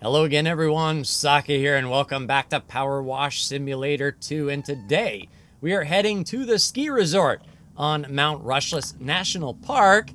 Hello again everyone, Saki here and welcome back to PowerWash Simulator 2, and today we are heading to the ski resort on Mount Rushless National Park.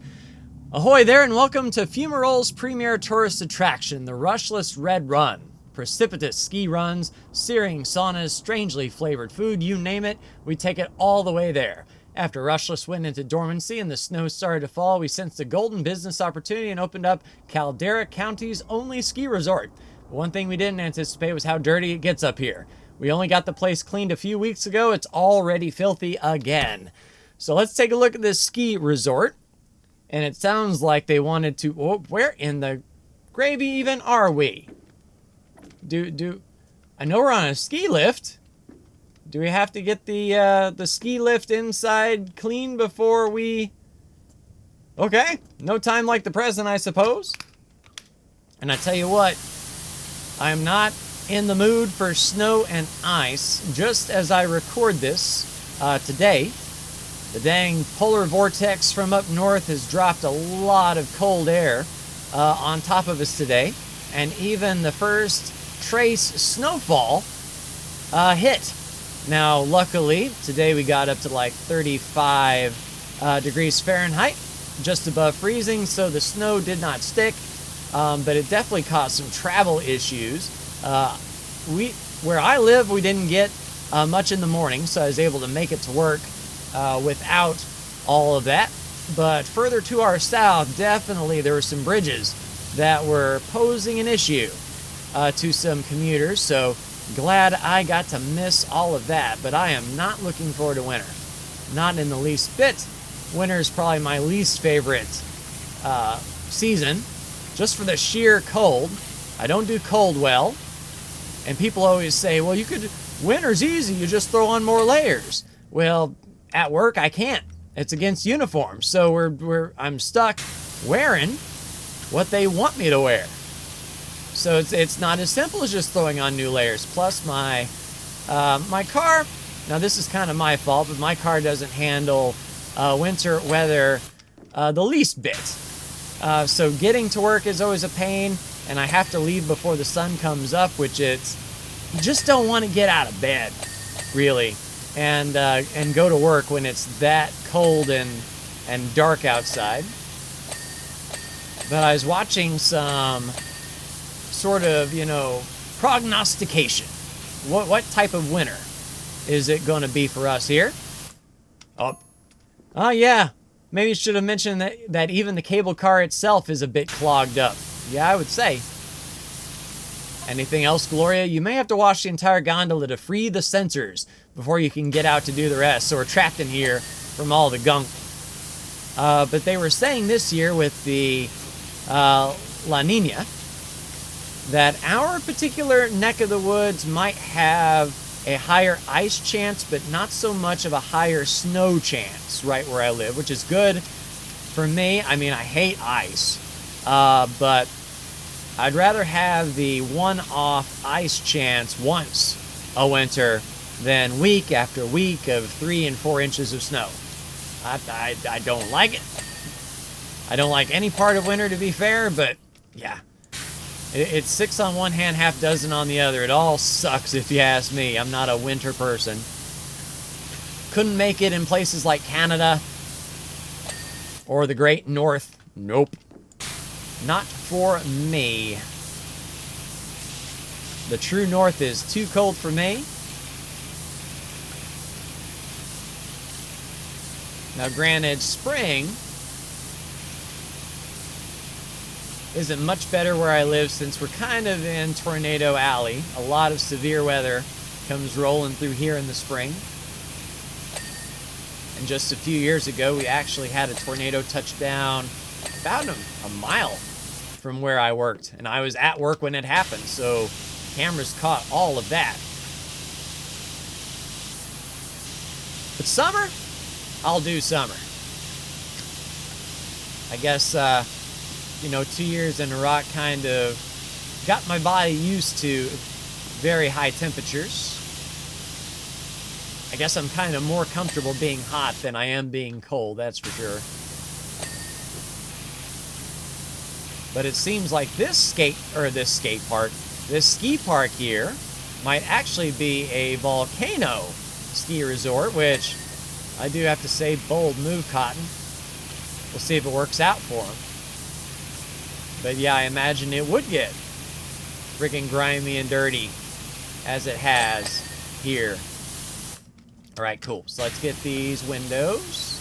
Ahoy there and welcome to Fumarole's premier tourist attraction, the Rushless Red Run. Precipitous ski runs, searing saunas, strangely flavored food, you name it, we take it all the way there. After Rushless went into dormancy and the snow started to fall, we sensed a golden business opportunity and opened up Caldera County's only ski resort. One thing we didn't anticipate was how dirty it gets up here. We only got the place cleaned a few weeks ago. It's already filthy again. So let's take a look at this ski resort. And it sounds like they wanted to... Oh, where in the gravy even are we? I know we're on a ski lift. Do we have to get the ski lift inside clean before we... Okay, no time like the present, I suppose. And I tell you what, I am not in the mood for snow and ice. Just as I record this today, the dang polar vortex from up north has dropped a lot of cold air on top of us today. And even the first trace snowfall hit. Now, luckily, today we got up to like 35 degrees Fahrenheit, just above freezing, so the snow did not stick, but it definitely caused some travel issues. Where I live, we didn't get much in the morning, so I was able to make it to work without all of that. But further to our south, definitely there were some bridges that were posing an issue to some commuters, so glad I got to miss all of that, but I am not looking forward to winter. Not in the least bit. Winter is probably my least favorite season, just for the sheer cold. I don't do cold well, and people always say, well, winter's easy, you just throw on more layers. Well, at work I can't. It's against uniform, so I'm stuck wearing what they want me to wear. So it's not as simple as just throwing on new layers. Plus my car, now this is kind of my fault, but my car doesn't handle winter weather the least bit. So getting to work is always a pain, and I have to leave before the sun comes up, which you just don't want to get out of bed, really, and go to work when it's that cold and dark outside. But I was watching some sort of, prognostication. What type of winter is it going to be for us here? Oh yeah, maybe you should have mentioned that even the cable car itself is a bit clogged up. Yeah, I would say. Anything else, Gloria? You may have to wash the entire gondola to free the sensors before you can get out to do the rest, so we're trapped in here from all the gunk. But they were saying this year with the La Nina, that our particular neck of the woods might have a higher ice chance, but not so much of a higher snow chance right where I live, which is good for me. I mean, I hate ice, but I'd rather have the one-off ice chance once a winter than week after week of 3 and 4 inches of snow. I don't like it. I don't like any part of winter, to be fair, but yeah. It's 6 on one hand, half dozen on the other. It all sucks if you ask me. I'm not a winter person. Couldn't make it in places like Canada or the Great North. Nope. Not for me. The true North is too cold for me. Now granted, spring isn't much better where I live since we're kind of in Tornado Alley. A lot of severe weather comes rolling through here in the spring. And just a few years ago, we actually had a tornado touch down about a mile from where I worked. And I was at work when it happened, so cameras caught all of that. But summer? I'll do summer. I guess, 2 years in Iraq kind of got my body used to very high temperatures. I guess I'm kind of more comfortable being hot than I am being cold, that's for sure. But it seems like this ski park here might actually be a volcano ski resort, which I do have to say, bold move, Cotton. We'll see if it works out for him. But yeah, I imagine it would get freaking grimy and dirty as it has here. All right, cool. So let's get these windows.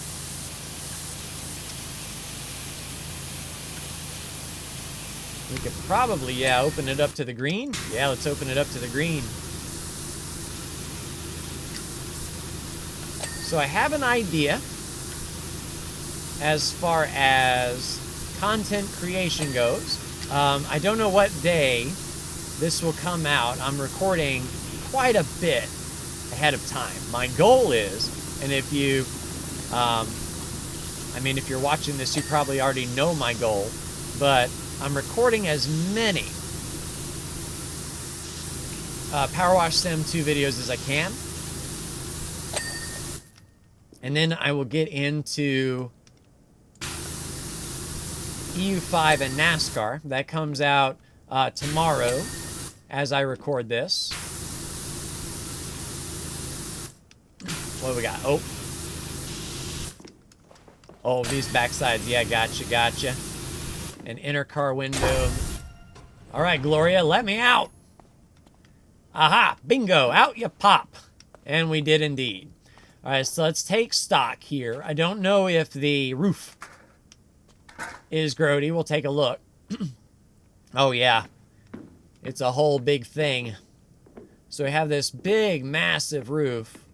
We could probably, yeah, open it up to the green. Yeah, let's open it up to the green. So I have an idea as far as content creation goes. I don't know what day this will come out. I'm recording quite a bit ahead of time. My goal is, and if you, I mean, if you're watching this, you probably already know my goal, but I'm recording as many PowerWash Sim 2 videos as I can. And then I will get into EU5 and NASCAR. That comes out tomorrow as I record this. What do we got? Oh, these backsides. Yeah, gotcha. An inner car window. All right, Gloria, let me out. Aha, bingo, out you pop. And we did indeed. All right, so let's take stock here. I don't know if the roof is grody. We'll take a look. Oh, yeah. It's a whole big thing. So we have this big, massive roof.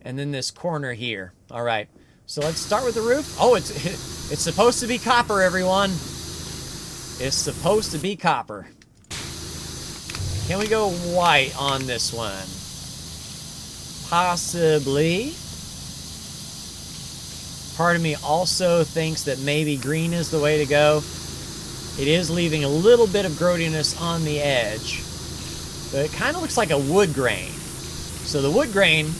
And then this corner here. All right. So let's start with the roof. Oh, it's supposed to be copper, everyone. It's supposed to be copper. Can we go white on this one? Possibly. Part of me also thinks that maybe green is the way to go. It is leaving a little bit of grodiness on the edge. But it kind of looks like a wood grain. So the wood grain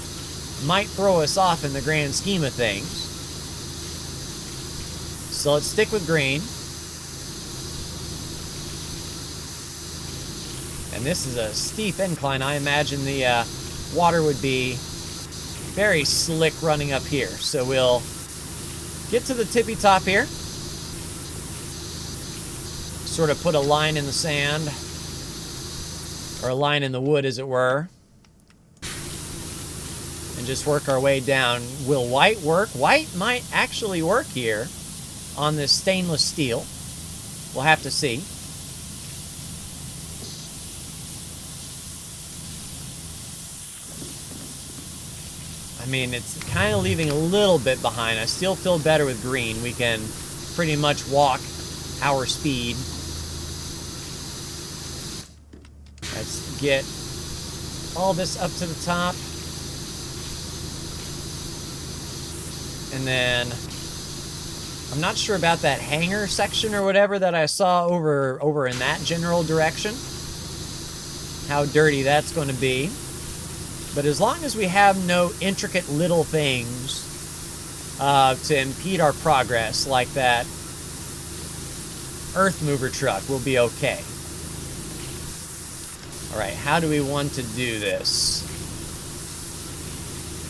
might throw us off in the grand scheme of things. So let's stick with green. And this is a steep incline. I imagine the water would be very slick running up here. So we'll get to the tippy top here. Sort of put a line in the sand. Or a line in the wood, as it were. And just work our way down. Will white work? White might actually work here on this stainless steel. We'll have to see. I mean, it's kind of leaving a little bit behind. I still feel better with green. We can pretty much walk our speed. Let's get all this up to the top. And then I'm not sure about that hanger section or whatever that I saw over in that general direction. How dirty that's going to be. But as long as we have no intricate little things to impede our progress, like that earth mover truck, we'll be okay. All right, how do we want to do this?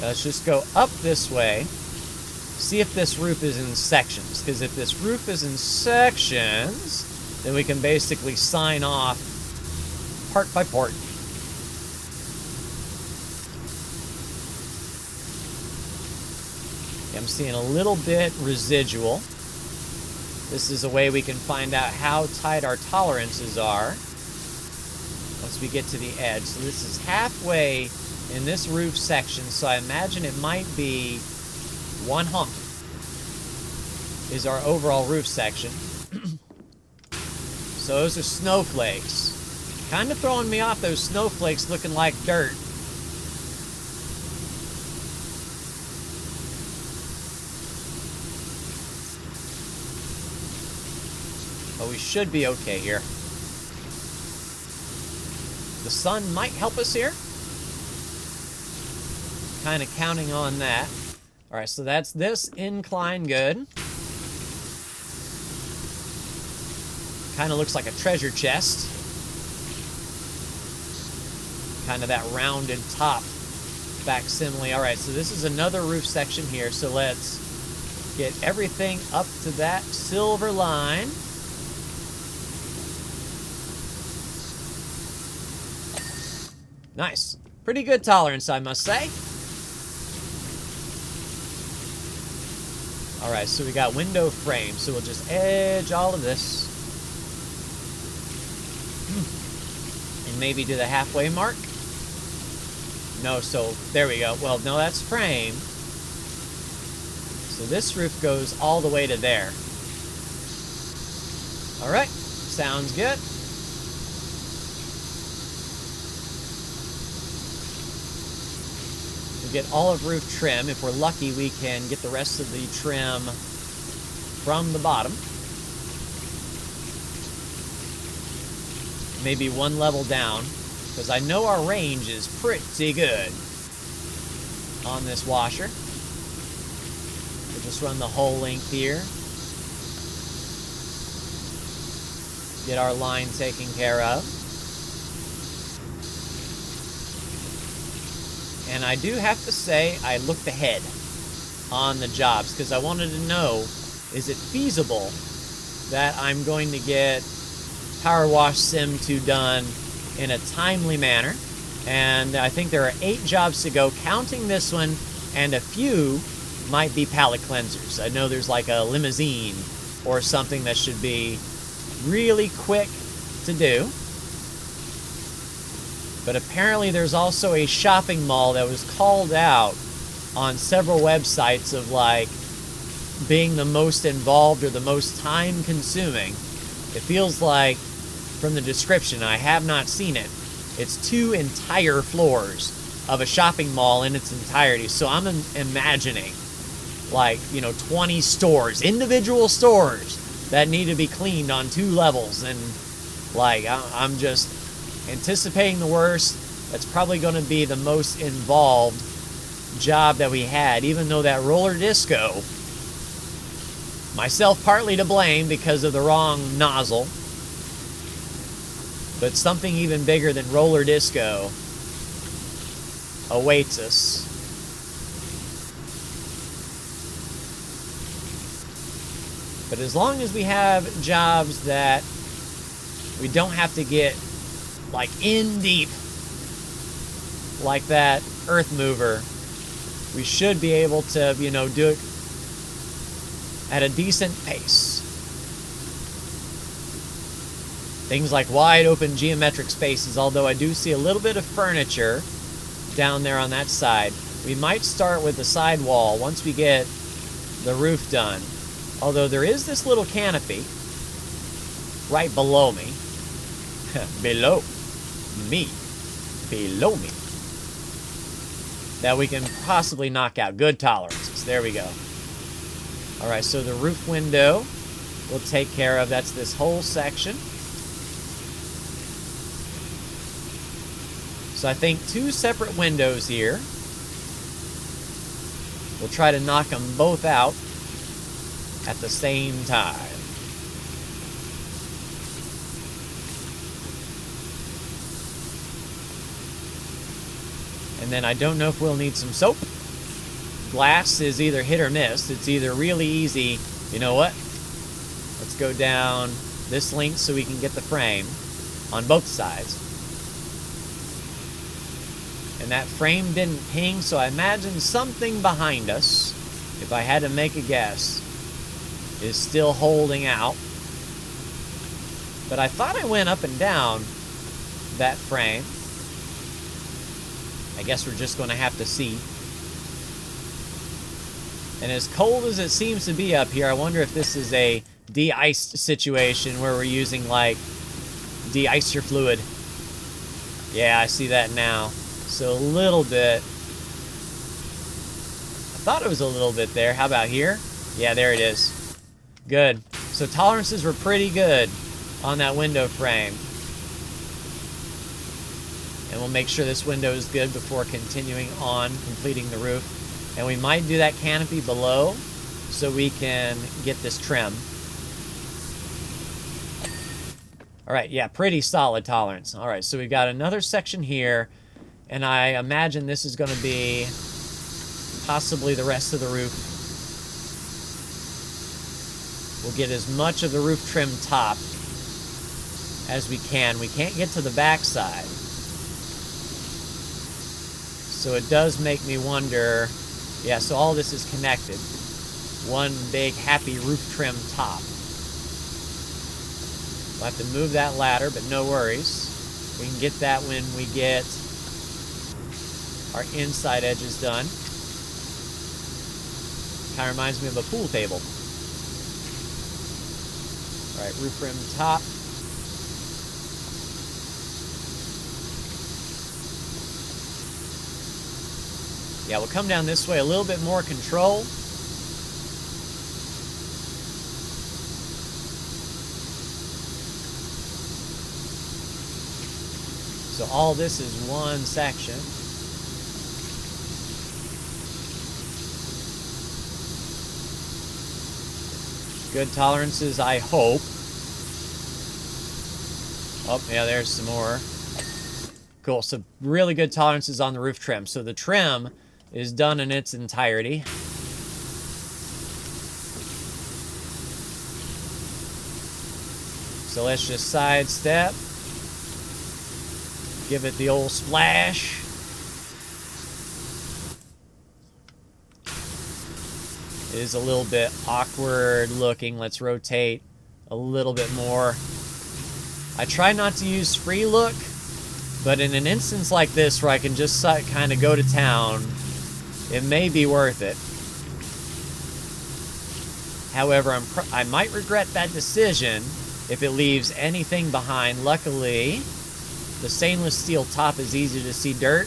Let's just go up this way. See if this roof is in sections. Because if this roof is in sections, then we can basically sign off part by part. I'm seeing a little bit residual. This is a way we can find out how tight our tolerances are once we get to the edge. So this is halfway in this roof section, so I imagine it might be one hump is our overall roof section. So those are snowflakes. Kind of throwing me off, those snowflakes looking like dirt. But we should be okay here. The sun might help us here. Kind of counting on that. All right, so that's this incline good. Kind of looks like a treasure chest. Kind of that rounded top facsimile. All right, so this is another roof section here. So let's get everything up to that silver line. Nice. Pretty good tolerance, I must say. All right, so we got window frame. So we'll just edge all of this. And maybe do the halfway mark. No, so there we go. Well, no, that's frame. So this roof goes all the way to there. All right, sounds good. We get olive roof trim. If we're lucky, we can get the rest of the trim from the bottom. Maybe one level down, because I know our range is pretty good on this washer. We'll just run the whole length here. Get our line taken care of. And I do have to say, I looked ahead on the jobs, because I wanted to know, is it feasible that I'm going to get PowerWash Sim 2 done in a timely manner? And I think there are 8 jobs to go, counting this one, and a few might be palette cleansers. I know there's like a limousine or something that should be really quick to do. But apparently there's also a shopping mall that was called out on several websites of like being the most involved or the most time consuming. It feels like, from the description, I have not seen it, it's 2 entire floors of a shopping mall in its entirety. So I'm imagining like, 20 stores, individual stores that need to be cleaned on 2 levels. And like, I'm just anticipating the worst. That's probably going to be the most involved job that we had, even though that roller disco, myself partly to blame because of the wrong nozzle, but something even bigger than roller disco awaits us. But as long as we have jobs that we don't have to get like in deep like that earth mover, we should be able to, do it at a decent pace. Things like wide open geometric spaces, although I do see a little bit of furniture down there on that side. We might start with the side wall once we get the roof done. Although there is this little canopy right below me. Below me. That we can possibly knock out. Good tolerances. There we go. Alright, so the roof window we'll take care of. That's this whole section. So I think 2 separate windows here. We'll try to knock them both out at the same time. And then I don't know if we'll need some soap. Glass is either hit or miss. It's either really easy, you know what? Let's go down this length so we can get the frame on both sides. And that frame didn't ping, so I imagine something behind us, if I had to make a guess, is still holding out. But I thought I went up and down that frame. I guess we're just going to have to see. And as cold as it seems to be up here, I wonder if this is a de-iced situation where we're using, like, de-icer fluid. Yeah, I see that now. So a little bit. I thought it was a little bit there. How about here? Yeah, there it is. Good. So tolerances were pretty good on that window frame. And we'll make sure this window is good before continuing on completing the roof. And we might do that canopy below so we can get this trim. All right, yeah, pretty solid tolerance. All right, so we've got another section here, and I imagine this is going to be possibly the rest of the roof. We'll get as much of the roof trim top as we can. We can't get to the back side. So it does make me wonder, yeah, so all this is connected. One big happy roof trim top. We'll have to move that ladder, but no worries. We can get that when we get our inside edges done. Kind of reminds me of a pool table. All right, roof rim top. Yeah, we'll come down this way, a little bit more control. So all this is one section. Good tolerances, I hope. Oh, yeah, there's some more. Cool, so really good tolerances on the roof trim. So the trim is done in its entirety. So let's just sidestep. Give it the old splash. It is a little bit awkward looking. Let's rotate a little bit more. I try not to use free look, but in an instance like this where I can just kind of go to town, it may be worth it. However, I might regret that decision if it leaves anything behind. Luckily, the stainless steel top is easy to see dirt.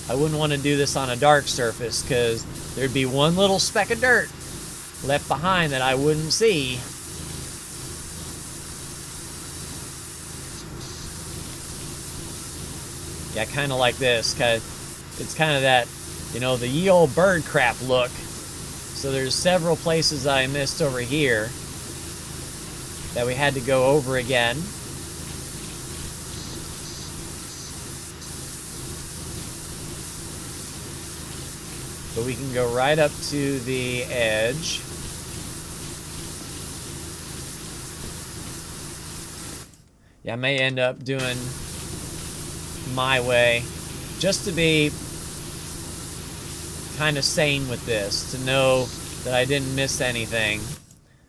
I wouldn't want to do this on a dark surface because there'd be one little speck of dirt left behind that I wouldn't see. Yeah, kind of like this, because it's kind of that, you know, the ye old bird crap look. So there's several places I missed over here that we had to go over again. But we can go right up to the edge. Yeah, I may end up doing my way just to be kind of sane with this, to know that I didn't miss anything.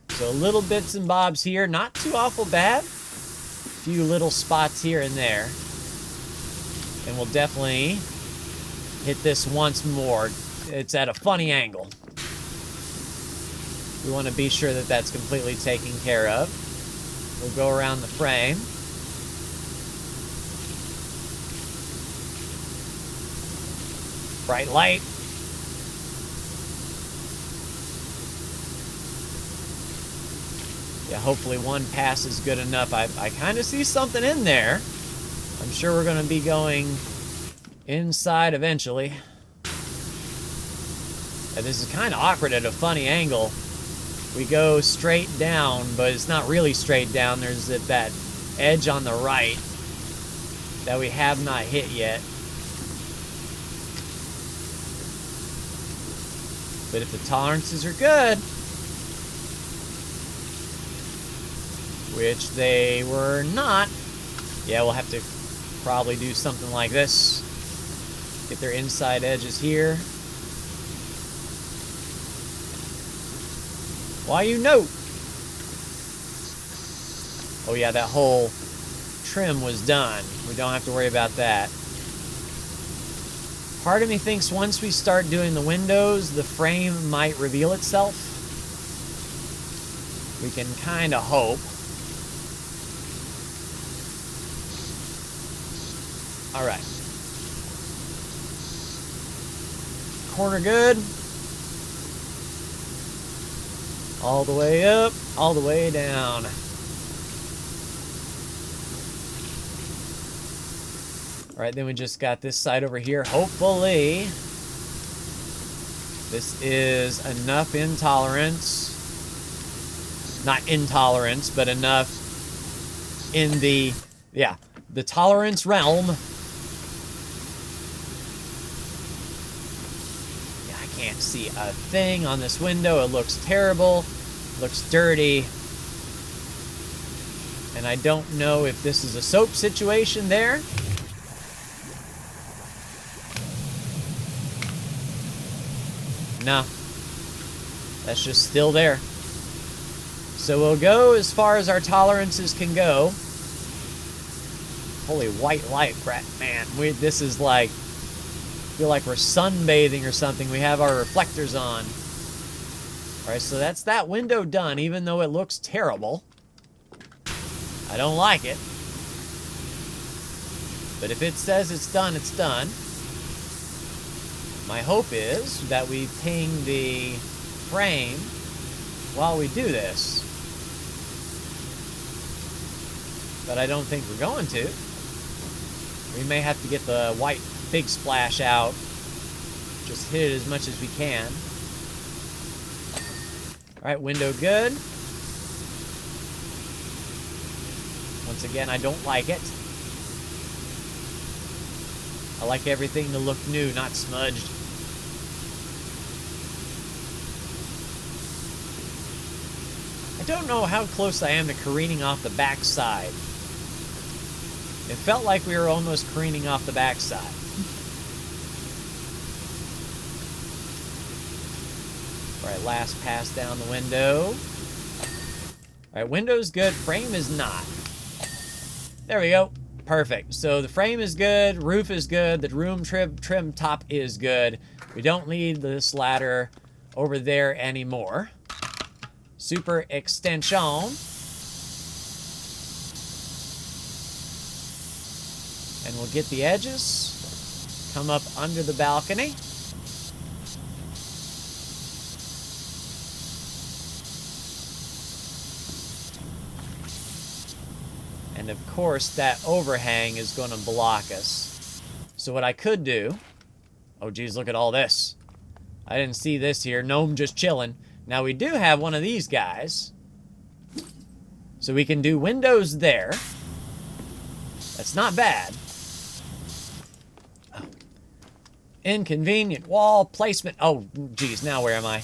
So little bits and bobs here, not too awful bad. A few little spots here and there. And we'll definitely hit this once more. It's at a funny angle. We want to be sure that that's completely taken care of. We'll go around the frame. Bright light. Yeah, hopefully one pass is good enough. I kind of see something in there. I'm sure we're going to be going inside eventually. And this is kind of awkward at a funny angle. We go straight down, but it's not really straight down. There's that edge on the right that we have not hit yet. But if the tolerances are good, which they were not, yeah, we'll have to probably do something like this. Get their inside edges here. Why, you know? Oh yeah, that whole trim was done. We don't have to worry about that. Part of me thinks once we start doing the windows, the frame might reveal itself. We can kind of hope. All right. Corner good. All the way up, all the way down. All right, then we just got this side over here. Hopefully, this is enough intolerance. Not intolerance, but enough in the, yeah, the tolerance realm. Yeah, I can't see a thing on this window. It looks terrible. Looks dirty. And I don't know if this is a soap situation there. No. That's just still there. So we'll go as far as our tolerances can go. Holy white light, man. This is like, I feel like we're sunbathing or something. We have our reflectors on. All right, so that's that window done, even though it looks terrible. I don't like it. But if it says it's done, it's done. My hope is that we ping the frame while we do this. But I don't think we're going to. We may have to get the white big splash out. Just hit it as much as we can. Alright, window good. Once again, I don't like it. I like everything to look new, not smudged. I don't know how close I am to careening off the back side. It felt like we were almost careening off the back side. Alright, last pass down the window. Alright, window's good, frame is not. There we go. Perfect. So the frame is good, roof is good, the room trim top is good. We don't need this ladder over there anymore. Super extension. And we'll get the edges. Come up under the balcony. And of course, that overhang is going to block us. So what I could do... Oh, geez, look at all this. I didn't see this here. Gnome just chilling. Now, we do have one of these guys. So we can do windows there. That's not bad. Oh. Inconvenient wall placement. Oh, geez, now where am I?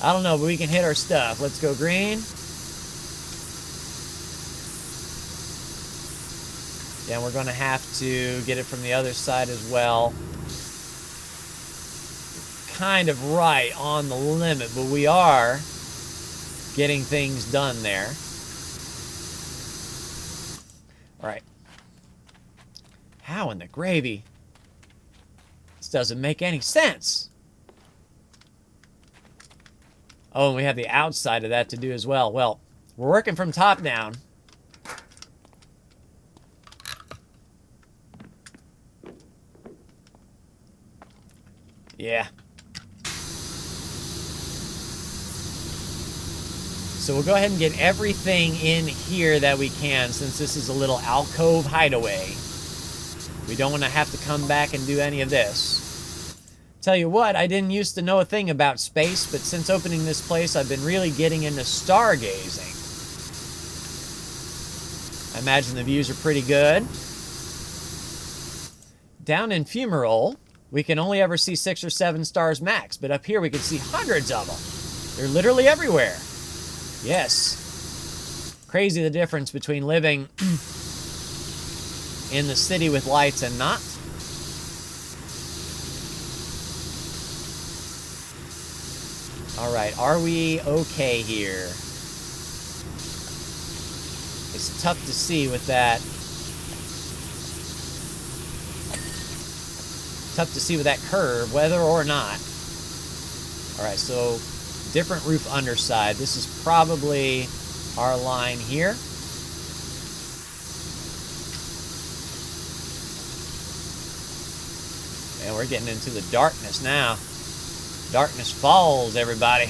I don't know, but we can hit our stuff. Let's go green. Yeah, we're going to have to get it from the other side as well. Kind of right on the limit, but we are getting things done there. All right. How in the gravy? This doesn't make any sense. Oh, and we have the outside of that to do as well. Well, we're working from top down. Yeah. So we'll go ahead and get everything in here that we can, since this is a little alcove hideaway. We don't want to have to come back and do any of this. Tell you what, I didn't used to know a thing about space, but since opening this place, I've been really getting into stargazing. I imagine the views are pretty good. Down in Fumarole, we can only ever see 6 or 7 stars max, but up here we can see hundreds of them. They're literally everywhere. Yes. Crazy the difference between living in the city with lights and not. Alright, are we okay here? It's tough to see with that. Tough to see with that curve, whether or not. Alright, so different roof underside. This is probably our line here. And we're getting into the darkness now. Darkness falls, everybody.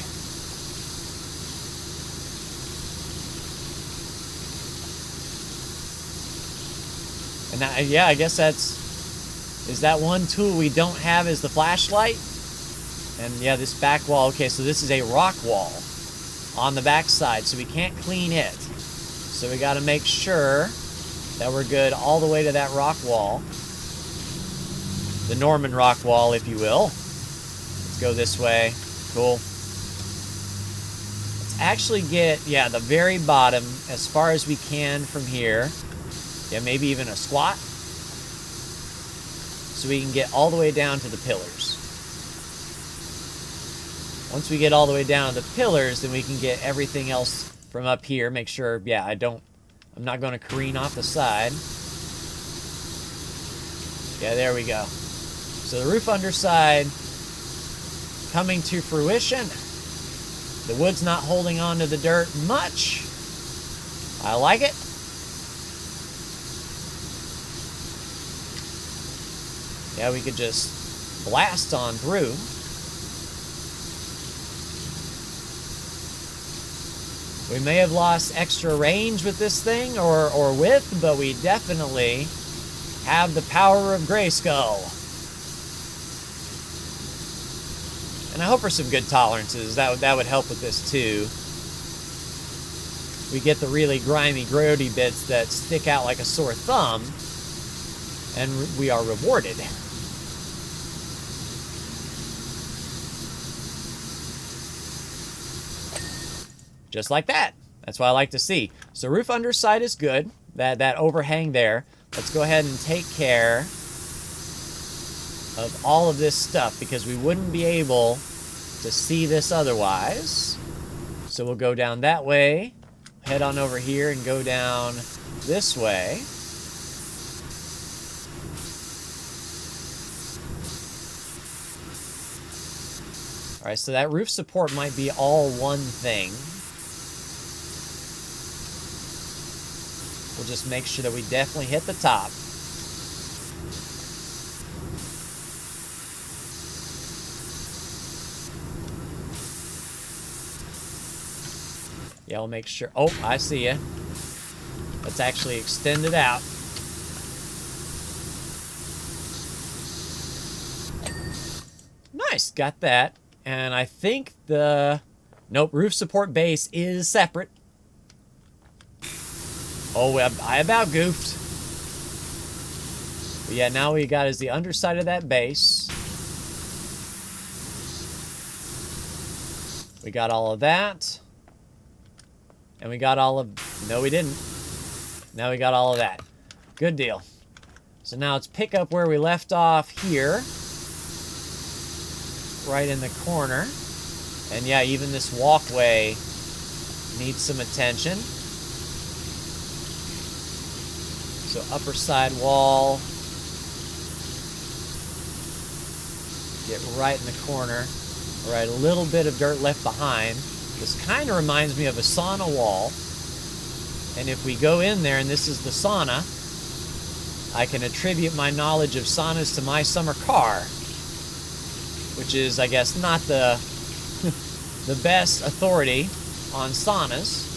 And now, yeah, I guess that's... Is that one tool we don't have is the flashlight? And yeah, this back wall. Okay, so this is a rock wall on the back side, so we can't clean it. So we got to make sure that we're good all the way to that rock wall. The Norman rock wall, if you will. Let's go this way. Cool. Let's actually get, yeah, the very bottom as far as we can from here. Yeah, maybe even a squat. So we can get all the way down to the pillars. Once we get all the way down to the pillars, then we can get everything else from up here. Make sure, yeah, I'm not going to careen off the side. Yeah, there we go. So the roof underside coming to fruition. The wood's not holding on to the dirt much. I like it. Yeah, we could just blast on through. We may have lost extra range with this thing, or width, but we definitely have the power of Grayskull. And I hope for some good tolerances. That would help with this too. We get the really grimy, grody bits that stick out like a sore thumb, and we are rewarded. Just like that. That's what I like to see. So roof underside is good. That overhang there. Let's go ahead and take care of all of this stuff because we wouldn't be able to see this otherwise. So we'll go down that way, head on over here and go down this way. All right, so that roof support might be all one thing. We'll just make sure that we definitely hit the top. Yeah, we'll make sure. Oh, I see you. Let's actually extend it out. Nice, got that. And I think the... Nope, roof support base is separate. Oh, I about goofed. But yeah, now we got is the underside of that base. We got all of that. And we got all of... No, we didn't. Now we got all of that. Good deal. So now let's pick up where we left off here. Right in the corner. And yeah, even this walkway needs some attention. So upper side wall. Get right in the corner. All right, a little bit of dirt left behind. This kind of reminds me of a sauna wall. And if we go in there and this is the sauna, I can attribute my knowledge of saunas to my summer car. Which is, I guess, not the the best authority on saunas.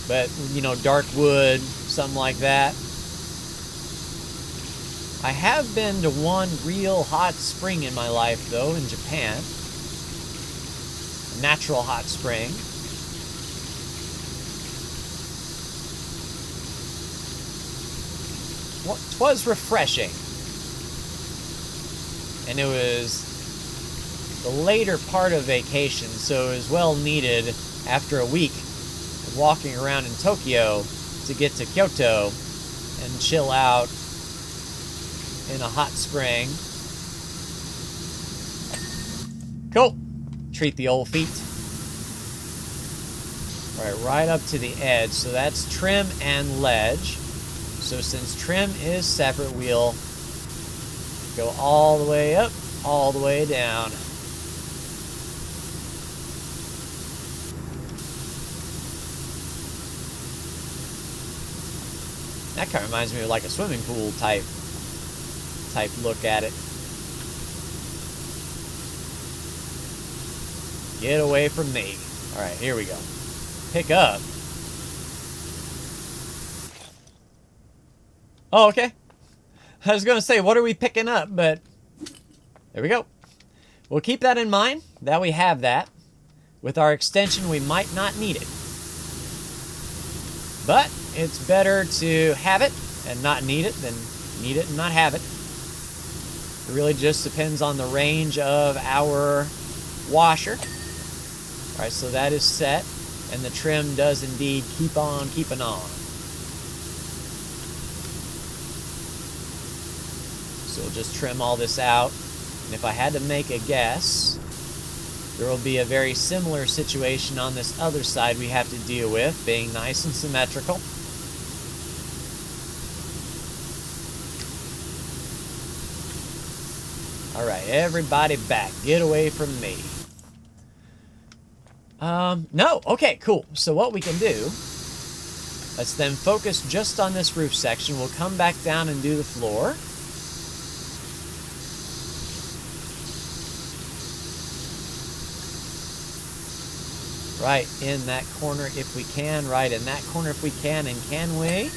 But, you know, dark wood, something like that. I have been to one real hot spring in my life, though, in Japan. A natural hot spring. Well, 'twas refreshing. And it was the later part of vacation, so it was well needed after a week of walking around in Tokyo to get to Kyoto and chill out in a hot spring. Cool. Treat the old feet. All right, right up to the edge. So that's trim and ledge. So since trim is separate, we'll go all the way up, all the way down. That kind of reminds me of like a swimming pool type look at it. Get away from me. All right, here we go. Pick up. Oh, okay. I was going to say, what are we picking up? But there we go. We'll keep that in mind, that we have that. With our extension, we might not need it. But it's better to have it and not need it than need it and not have it. It really just depends on the range of our washer. All right, so that is set, and the trim does indeed keep on keeping on. So we'll just trim all this out, and if I had to make a guess, there will be a very similar situation on this other side we have to deal with, being nice and symmetrical. All right, everybody back. Get away from me. No. Okay, cool. So what we can do, let's then focus just on this roof section. We'll come back down and do the floor. Right in that corner if we can. Right in that corner if we can. And can we?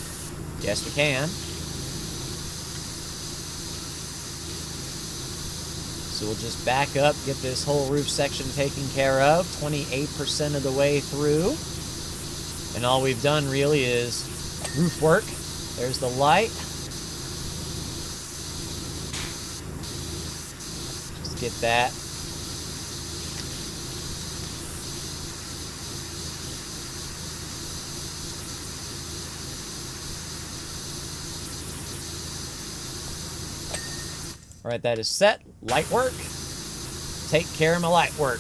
Yes, we can. So we'll just back up, get this whole roof section taken care of, 28% of the way through. And all we've done really is roof work. There's the light. Just get that. All right, that is set. Light work. Take care of my light work.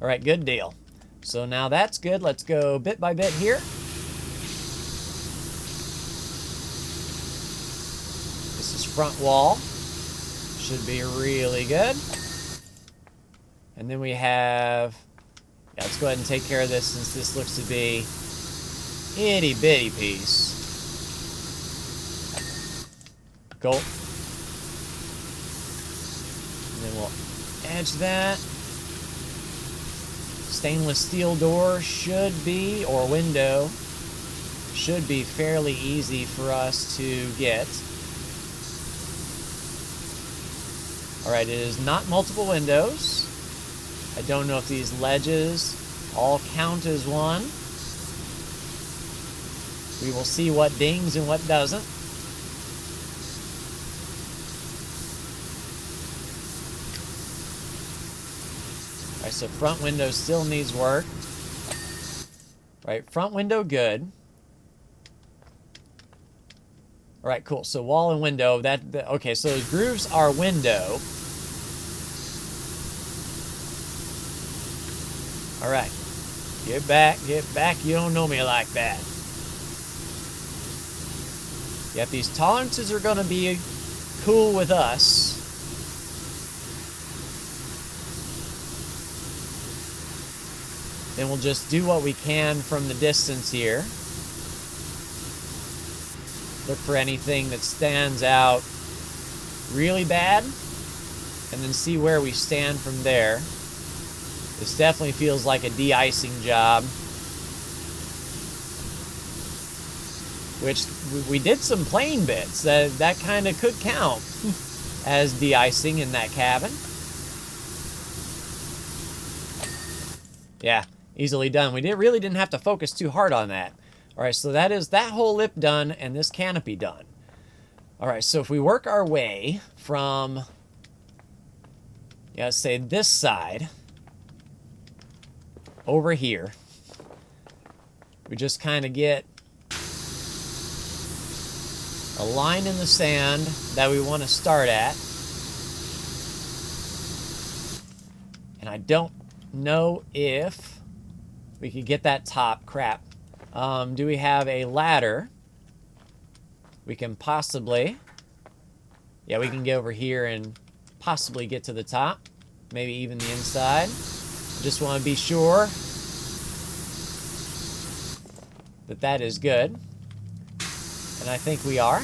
All right, good deal. So now that's good. Let's go bit by bit here. This is front wall. Should be really good. And then we have... Yeah, let's go ahead and take care of this since this looks to be itty bitty piece. Cool. And then we'll edge that. Stainless steel door should be, or window, should be fairly easy for us to get. Alright, it is not multiple windows. I don't know if these ledges all count as one. We will see what dings and what doesn't. Alright, so front window still needs work. Right, front window good. Alright, cool. So wall and window, okay, so those grooves are window. Alright. Get back, you don't know me like that. Yep, these tolerances are gonna be cool with us. Then we'll just do what we can from the distance here. Look for anything that stands out really bad, and then see where we stand from there. This definitely feels like a de-icing job. Which, we did some plain bits. That kind of could count as de-icing in that cabin. Yeah. Easily done. We really didn't have to focus too hard on that. Alright, so that is that whole lip done and this canopy done. Alright, so if we work our way from, yeah, let's say this side over here, we just kind of get a line in the sand that we want to start at. And I don't know if we could get that top. Crap. Do we have a ladder? We can possibly... Yeah, we can get over here and possibly get to the top. Maybe even the inside. Just want to be sure that that is good. And I think we are.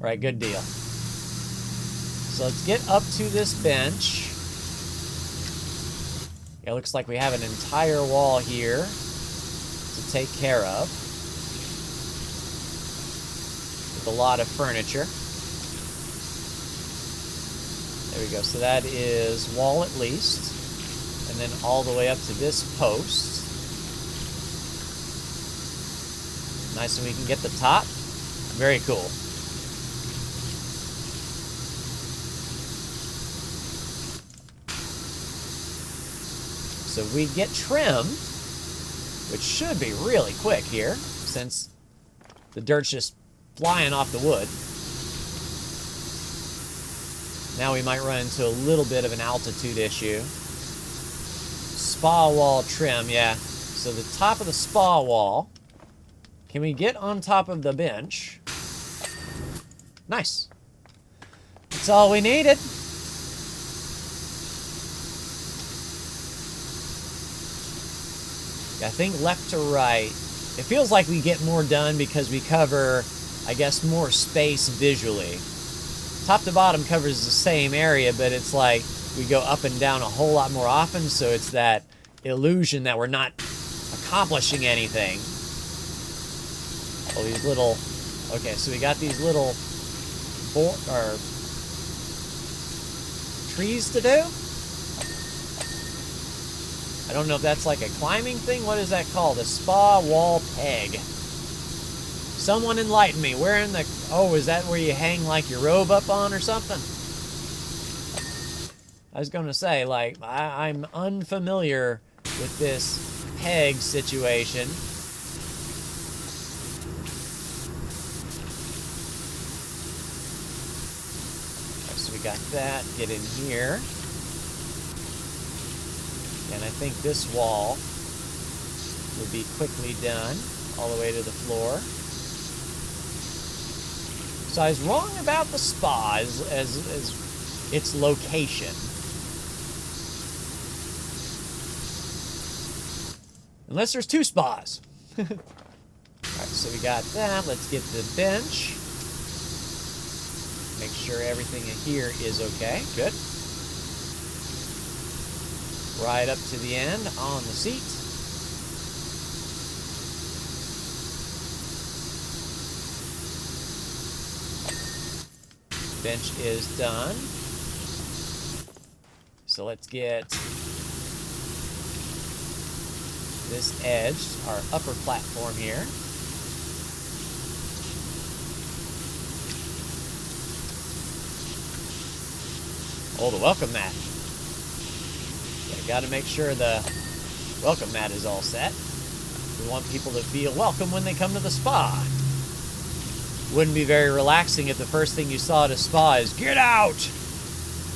Alright, good deal. So let's get up to this bench. It looks like we have an entire wall here to take care of, with a lot of furniture. There we go. So that is wall at least, and then all the way up to this post. Nice, and we can get the top. Very cool. So we get trim, which should be really quick here, since the dirt's just flying off the wood. Now we might run into a little bit of an altitude issue. Spa wall trim, yeah. So the top of the spa wall. Can we get on top of the bench? Nice. That's all we needed. I think left to right. It feels like we get more done because we cover, I guess, more space visually. Top to bottom covers the same area, but it's like we go up and down a whole lot more often, so it's that illusion that we're not accomplishing anything. All these little... Okay, so we got these little trees to do? I don't know if that's like a climbing thing. What is that called? A spa wall peg. Someone enlighten me. Where in the... Oh, is that where you hang like your robe up on or something? I was going to say, like, I'm unfamiliar with this peg situation. So we got that. Get in here. And I think this wall will be quickly done all the way to the floor. So I was wrong about the spa as its location. Unless there's two spas. Alright, so we got that. Let's get the bench. Make sure everything in here is okay. Good. Right up to the end on the seat. Bench is done. So let's get this edge, our upper platform here. Oh, the welcome mat. Got to make sure the welcome mat is all set. We want people to feel welcome when they come to the spa. Wouldn't be very relaxing if the first thing you saw at a spa is, "Get out!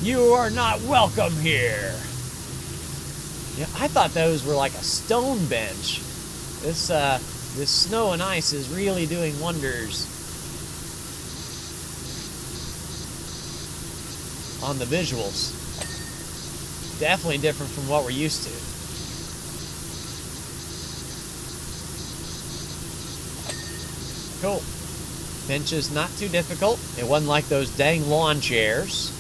You are not welcome here." Yeah, I thought those were like a stone bench. This snow and ice is really doing wonders on the visuals. Definitely different from what we're used to. Cool. Bench is not too difficult. It wasn't like those dang lawn chairs.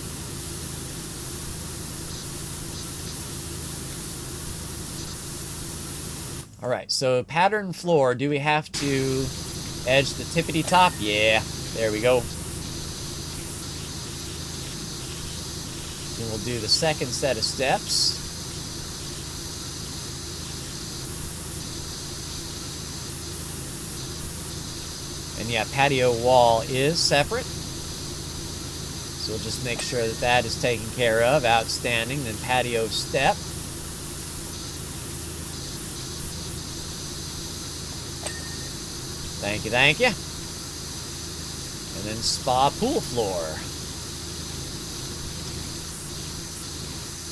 Alright, so pattern floor. Do we have to edge the tippity top? Yeah, there we go. Then we'll do the second set of steps. And yeah, patio wall is separate. So we'll just make sure that that is taken care of. Outstanding. Then patio step. Thank you, thank you. And then spa pool floor.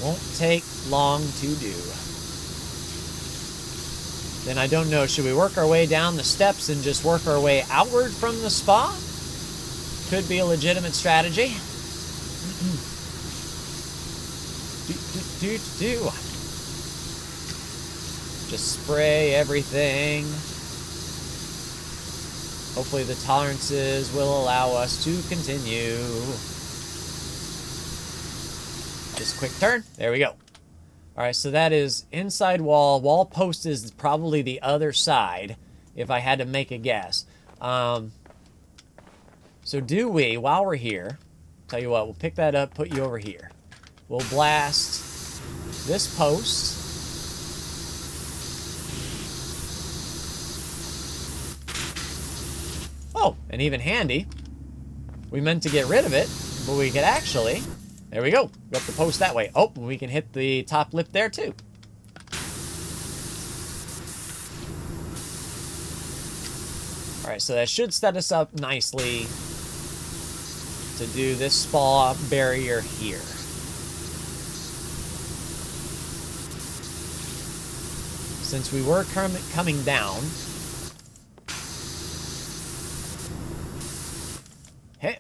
Won't take long to do. Then I don't know, should we work our way down the steps and just work our way outward from the spa? Could be a legitimate strategy. Just spray everything. Hopefully the tolerances will allow us to continue. Just a quick turn. There we go. Alright, so that is inside wall. Wall post is probably the other side, if I had to make a guess. So do we, while we're here, tell you what, we'll pick that up, put you over here. We'll blast this post. and even handy. We meant to get rid of it, but we could actually... There we go. Go up the post that way. Oh, we can hit the top lip there too. Alright, so that should set us up nicely to do this spa barrier here. Since we were coming down... Hey.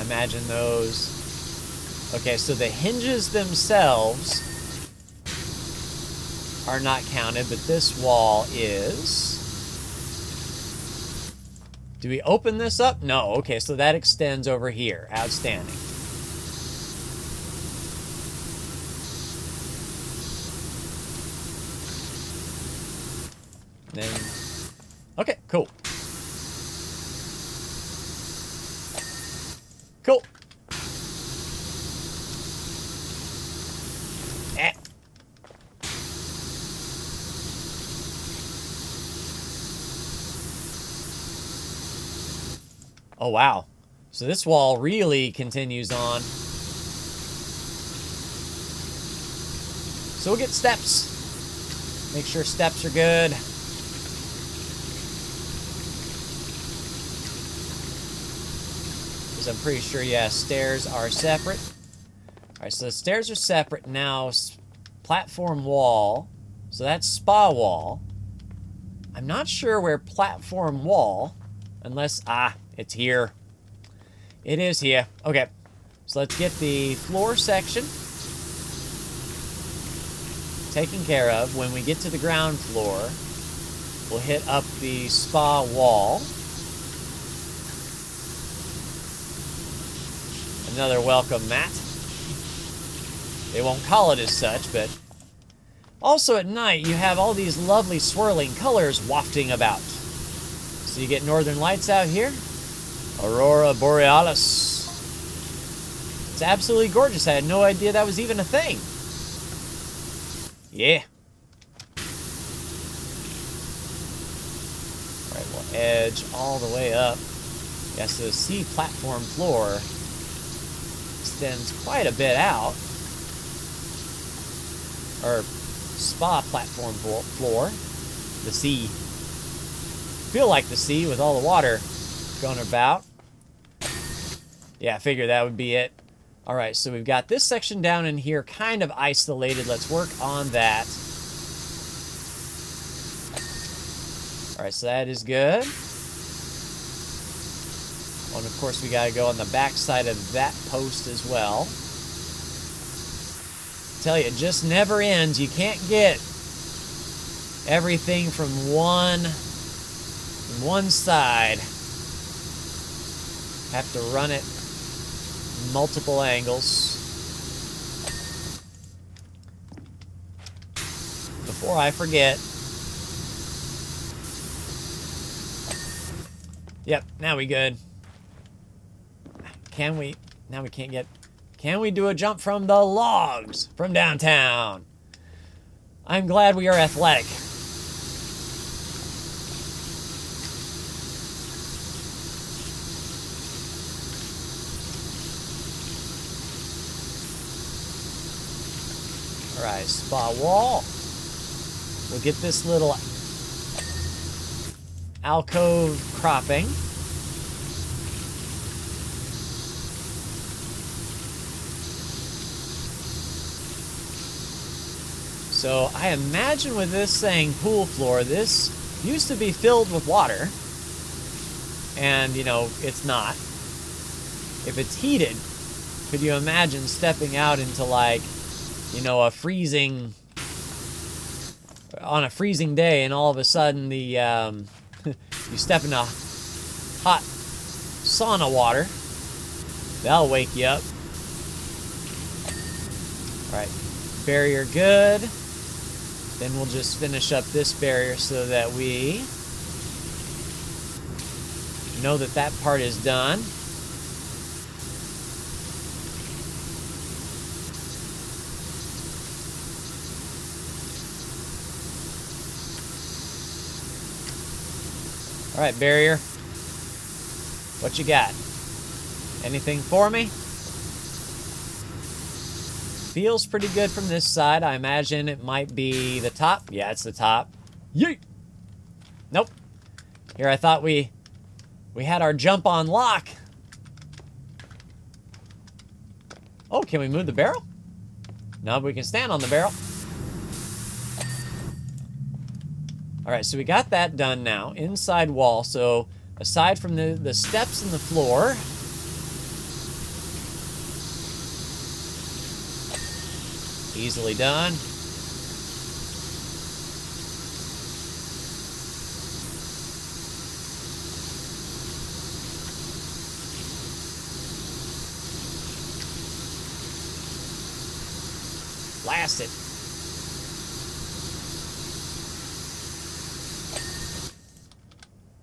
Imagine those. Okay, so the hinges themselves are not counted, but this wall is. Do we open this up? No. Okay, so that extends over here. Outstanding. Then, okay, cool. Cool. Eh. Oh, wow. So this wall really continues on. So we'll get steps. Make sure steps are good. I'm pretty sure, yeah, stairs are separate. Alright, so the stairs are separate. Now, platform wall. So that's spa wall. I'm not sure where platform wall, unless, it's here. It is here. Okay, so let's get the floor section taken care of. When we get to the ground floor, we'll hit up the spa wall. Another welcome mat. They won't call it as such, but also at night you have all these lovely swirling colors wafting about. So you get northern lights out here. Aurora Borealis. It's absolutely gorgeous. I had no idea that was even a thing. Yeah. Alright, we'll edge all the way up. Yeah, so the C platform floor extends quite a bit out. Or spa platform floor. The sea. Feel like the sea with all the water going about. Yeah, I figured that would be it. Alright, so we've got this section down in here kind of isolated. Let's work on that. Alright, so that is good. Oh, and of course we gotta go on the back side of that post as well. I tell you, it just never ends. You can't get everything from one side. Have to run it multiple angles. Before I forget. Yep, now we good. Can we? Now we can't get... Can we do a jump from the logs from downtown? I'm glad we are athletic. Alright, spa wall. We'll get this little alcove cropping. So I imagine with this saying pool floor, this used to be filled with water. And, you know, it's not. If it's heated, could you imagine stepping out into, like, you know, on a freezing day, and all of a sudden the you step into hot sauna water. That'll wake you up. Alright, barrier good. Then we'll just finish up this barrier so that we know that that part is done. All right, barrier. What you got? Anything for me? Feels pretty good from this side. I imagine it might be the top. Yeah, it's the top. Yeet! Nope. Here, I thought we had our jump on lock. Oh, can we move the barrel? No, but we can stand on the barrel. All right, so we got that done now. Inside wall. So aside from the steps and the floor, easily done. Blast it.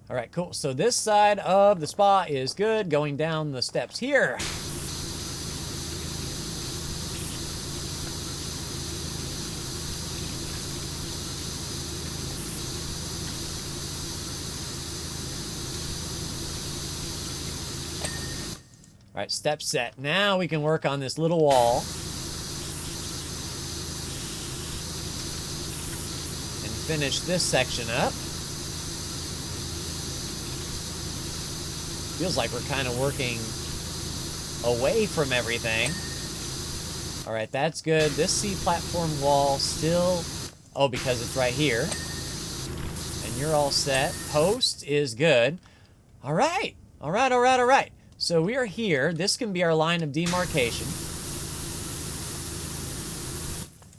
All right, cool. So this side of the spa is good. Going down the steps here. All right, step set. Now we can work on this little wall. And finish this section up. Feels like we're kind of working away from everything. All right, that's good. This C-platform wall still... Oh, because it's right here. And you're all set. Post is good. All right. All right, all right, all right. So we are here. This can be our line of demarcation.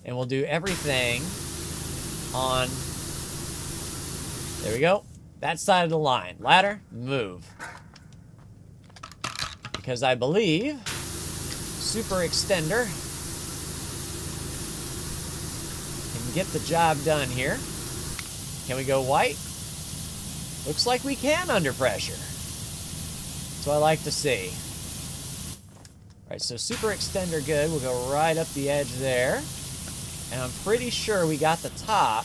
And we'll do everything on... There we go. That side of the line. Ladder, move. Because I believe super extender can get the job done here. Can we go white? Looks like we can under pressure. That's what I like to see. All right, so super extender good. We'll go right up the edge there. And I'm pretty sure we got the top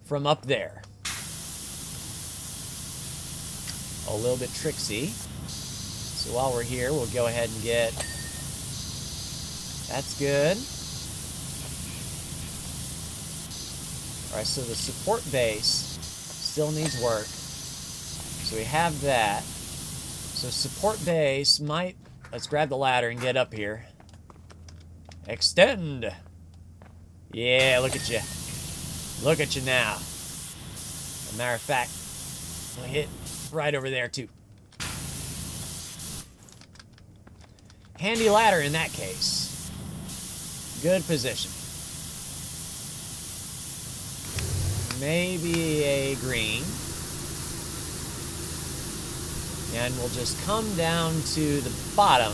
from up there. A little bit tricksy. So while we're here, we'll go ahead and get... That's good. All right, so the support base still needs work. So we have that. So support base might... Let's grab the ladder and get up here. Extend. Yeah, look at you. Look at you now. As a matter of fact, we'll hit right over there too. Handy ladder in that case. Good position. Maybe a green. And we'll just come down to the bottom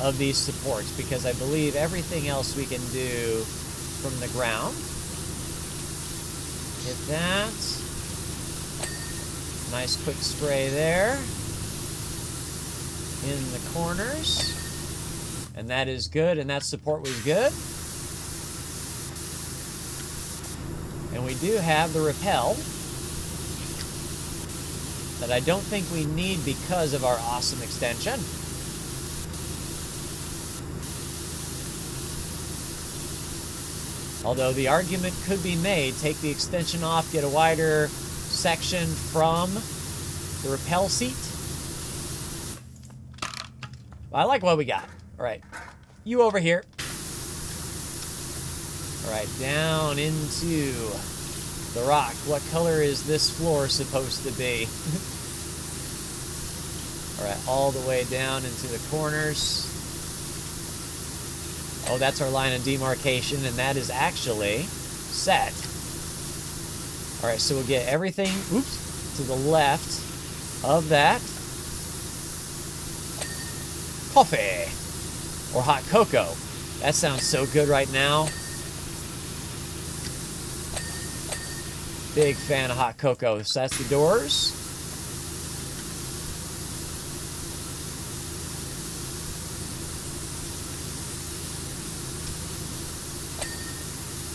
of these supports because I believe everything else we can do from the ground. Hit that. Nice quick spray there. In the corners. And that is good, and that support was good. And we do have the rappel that I don't think we need because of our awesome extension. Although the argument could be made, take the extension off, get a wider section from the rappel seat. I like what we got. All right, you over here. All right, down into the rock. What color is this floor supposed to be? All right, all the way down into the corners. Oh, that's our line of demarcation, and that is actually set. All right, so we'll get everything, oops, to the left of that. Coffee or hot cocoa. That sounds so good right now. Big fan of hot cocoa. So that's the doors.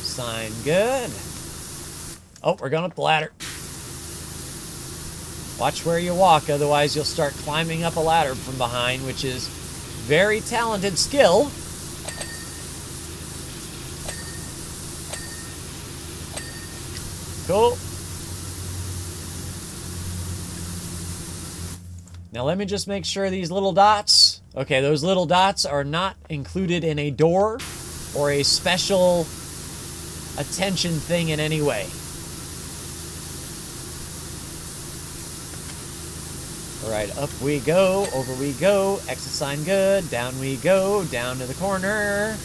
Sign good. Oh, we're going up the ladder. Watch where you walk, otherwise you'll start climbing up a ladder from behind, which is very talented skill. Cool. Now let me just make sure these little dots, okay, those little dots are not included in a door or a special attention thing in any way. All right, up we go, over we go, exit sign good, down we go, down to the corner.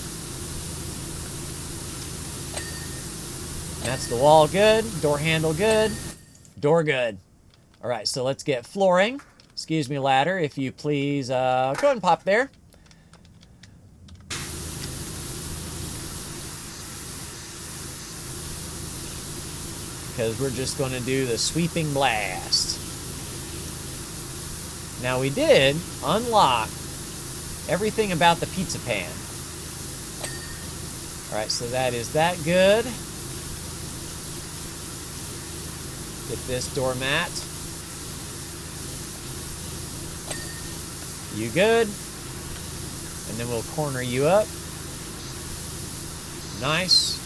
That's the wall good, door handle good, door good. All right, so let's get flooring. Excuse me, ladder, if you please, go ahead and pop there. Because we're just going to do the sweeping blast. Now we did unlock everything about the pizza pan. All right, so that is that good. Get this doormat. You good? And then we'll corner you up. Nice.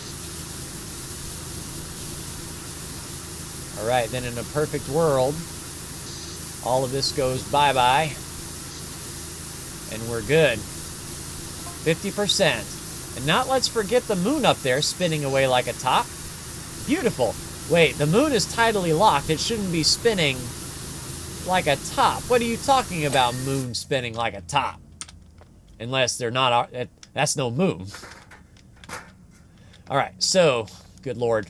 All right, then in a perfect world, all of this goes bye-bye. And we're good. 50%. And not let's forget the moon up there spinning away like a top. Beautiful. Wait, the moon is tidally locked. It shouldn't be spinning like a top. What are you talking about, moon spinning like a top? Unless they're not, that's no moon. All right, so, good Lord.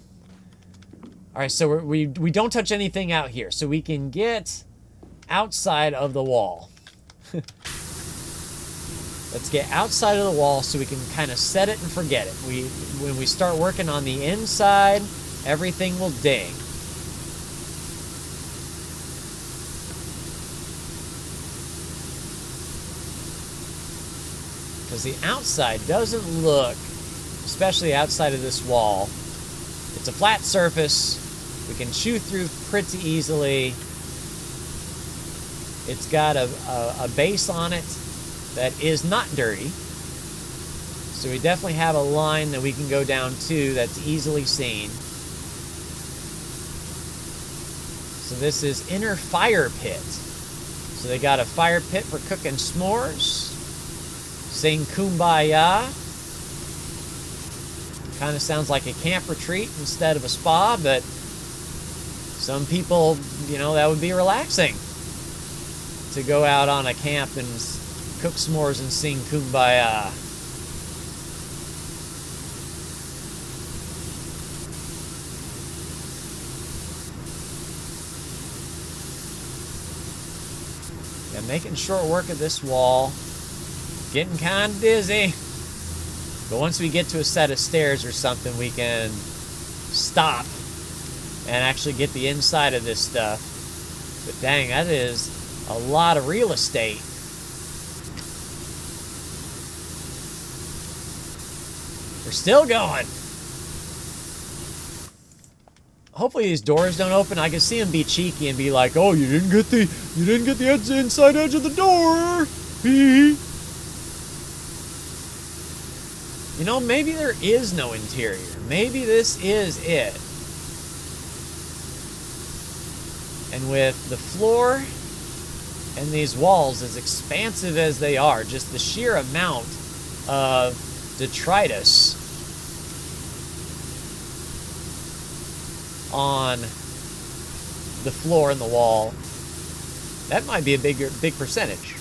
All right, so we don't touch anything out here. So we can get outside of the wall. Let's get outside of the wall so we can kind of set it and forget it. When we start working on the inside, everything will ding. Because the outside doesn't look, especially outside of this wall, it's a flat surface. We can chew through pretty easily. It's got a base on it that is not dirty. So we definitely have a line that we can go down to that's easily seen. So this is inner fire pit. So they got a fire pit for cooking s'mores. Sing Kumbaya. Kind of sounds like a camp retreat instead of a spa, but some people, you know, that would be relaxing to go out on a camp and cook s'mores and sing Kumbaya. Yeah, making short work of this wall. Getting kind of dizzy. But once we get to a set of stairs or something, we can stop and actually get the inside of this stuff. But dang, that is a lot of real estate. We're still going. Hopefully these doors don't open. I can see them be cheeky and be like, "Oh, you didn't get the inside edge of the door." You know, maybe there is no interior. Maybe this is it. And with the floor and these walls, as expansive as they are, just the sheer amount of detritus on the floor and the wall, that might be a big percentage.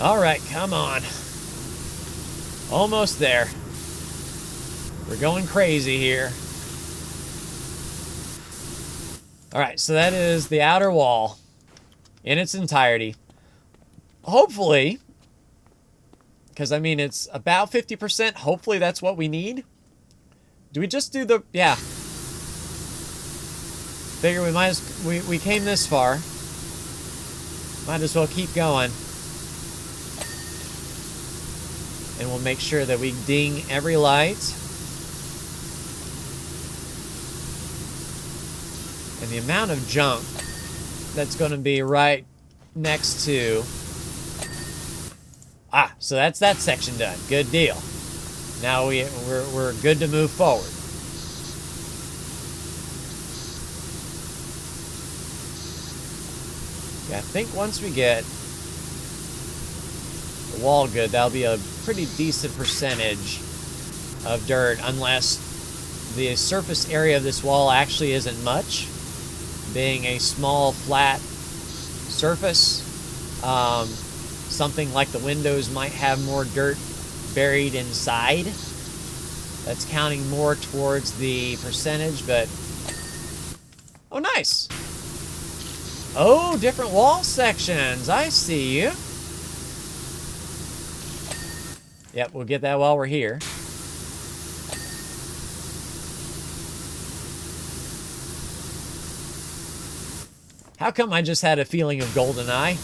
All right, come on. Almost there. We're going crazy here. All right, so that is the outer wall in its entirety. Hopefully, because I mean, it's about 50%. Hopefully that's what we need. Do we just do the, yeah. Figure we might as, we came this far. Might as well keep going. And we'll make sure that we ding every light. And the amount of junk that's going to be right next to... Ah, so that's that section done. Good deal. Now we're good to move forward. Yeah, I think once we get the wall good, that'll be a pretty decent percentage of dirt, unless the surface area of this wall actually isn't much, being a small flat surface. Something like the windows might have more dirt buried inside. That's counting more towards the percentage, but... Oh, nice! Oh, different wall sections. I see you. Yep, we'll get that while we're here. How come I just had a feeling of GoldenEye?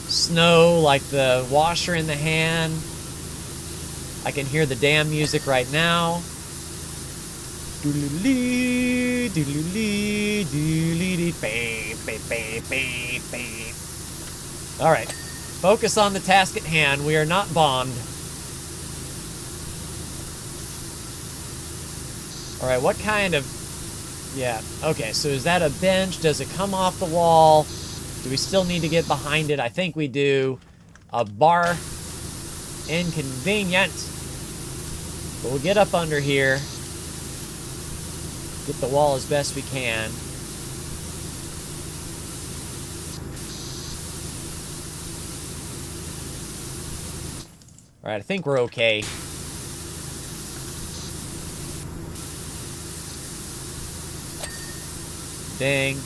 Snow, like the washer in the hand. I can hear the damn music right now. Doodly doodly doodly bam bam bam bam bam. All right, focus on the task at hand. We are not bombed. All right, what kind of... Yeah, okay, so is that a bench? Does it come off the wall? Do we still need to get behind it? I think we do. A bar. Inconvenient. But we'll get up under here. Get the wall as best we can. Alright, I think we're okay. Ding.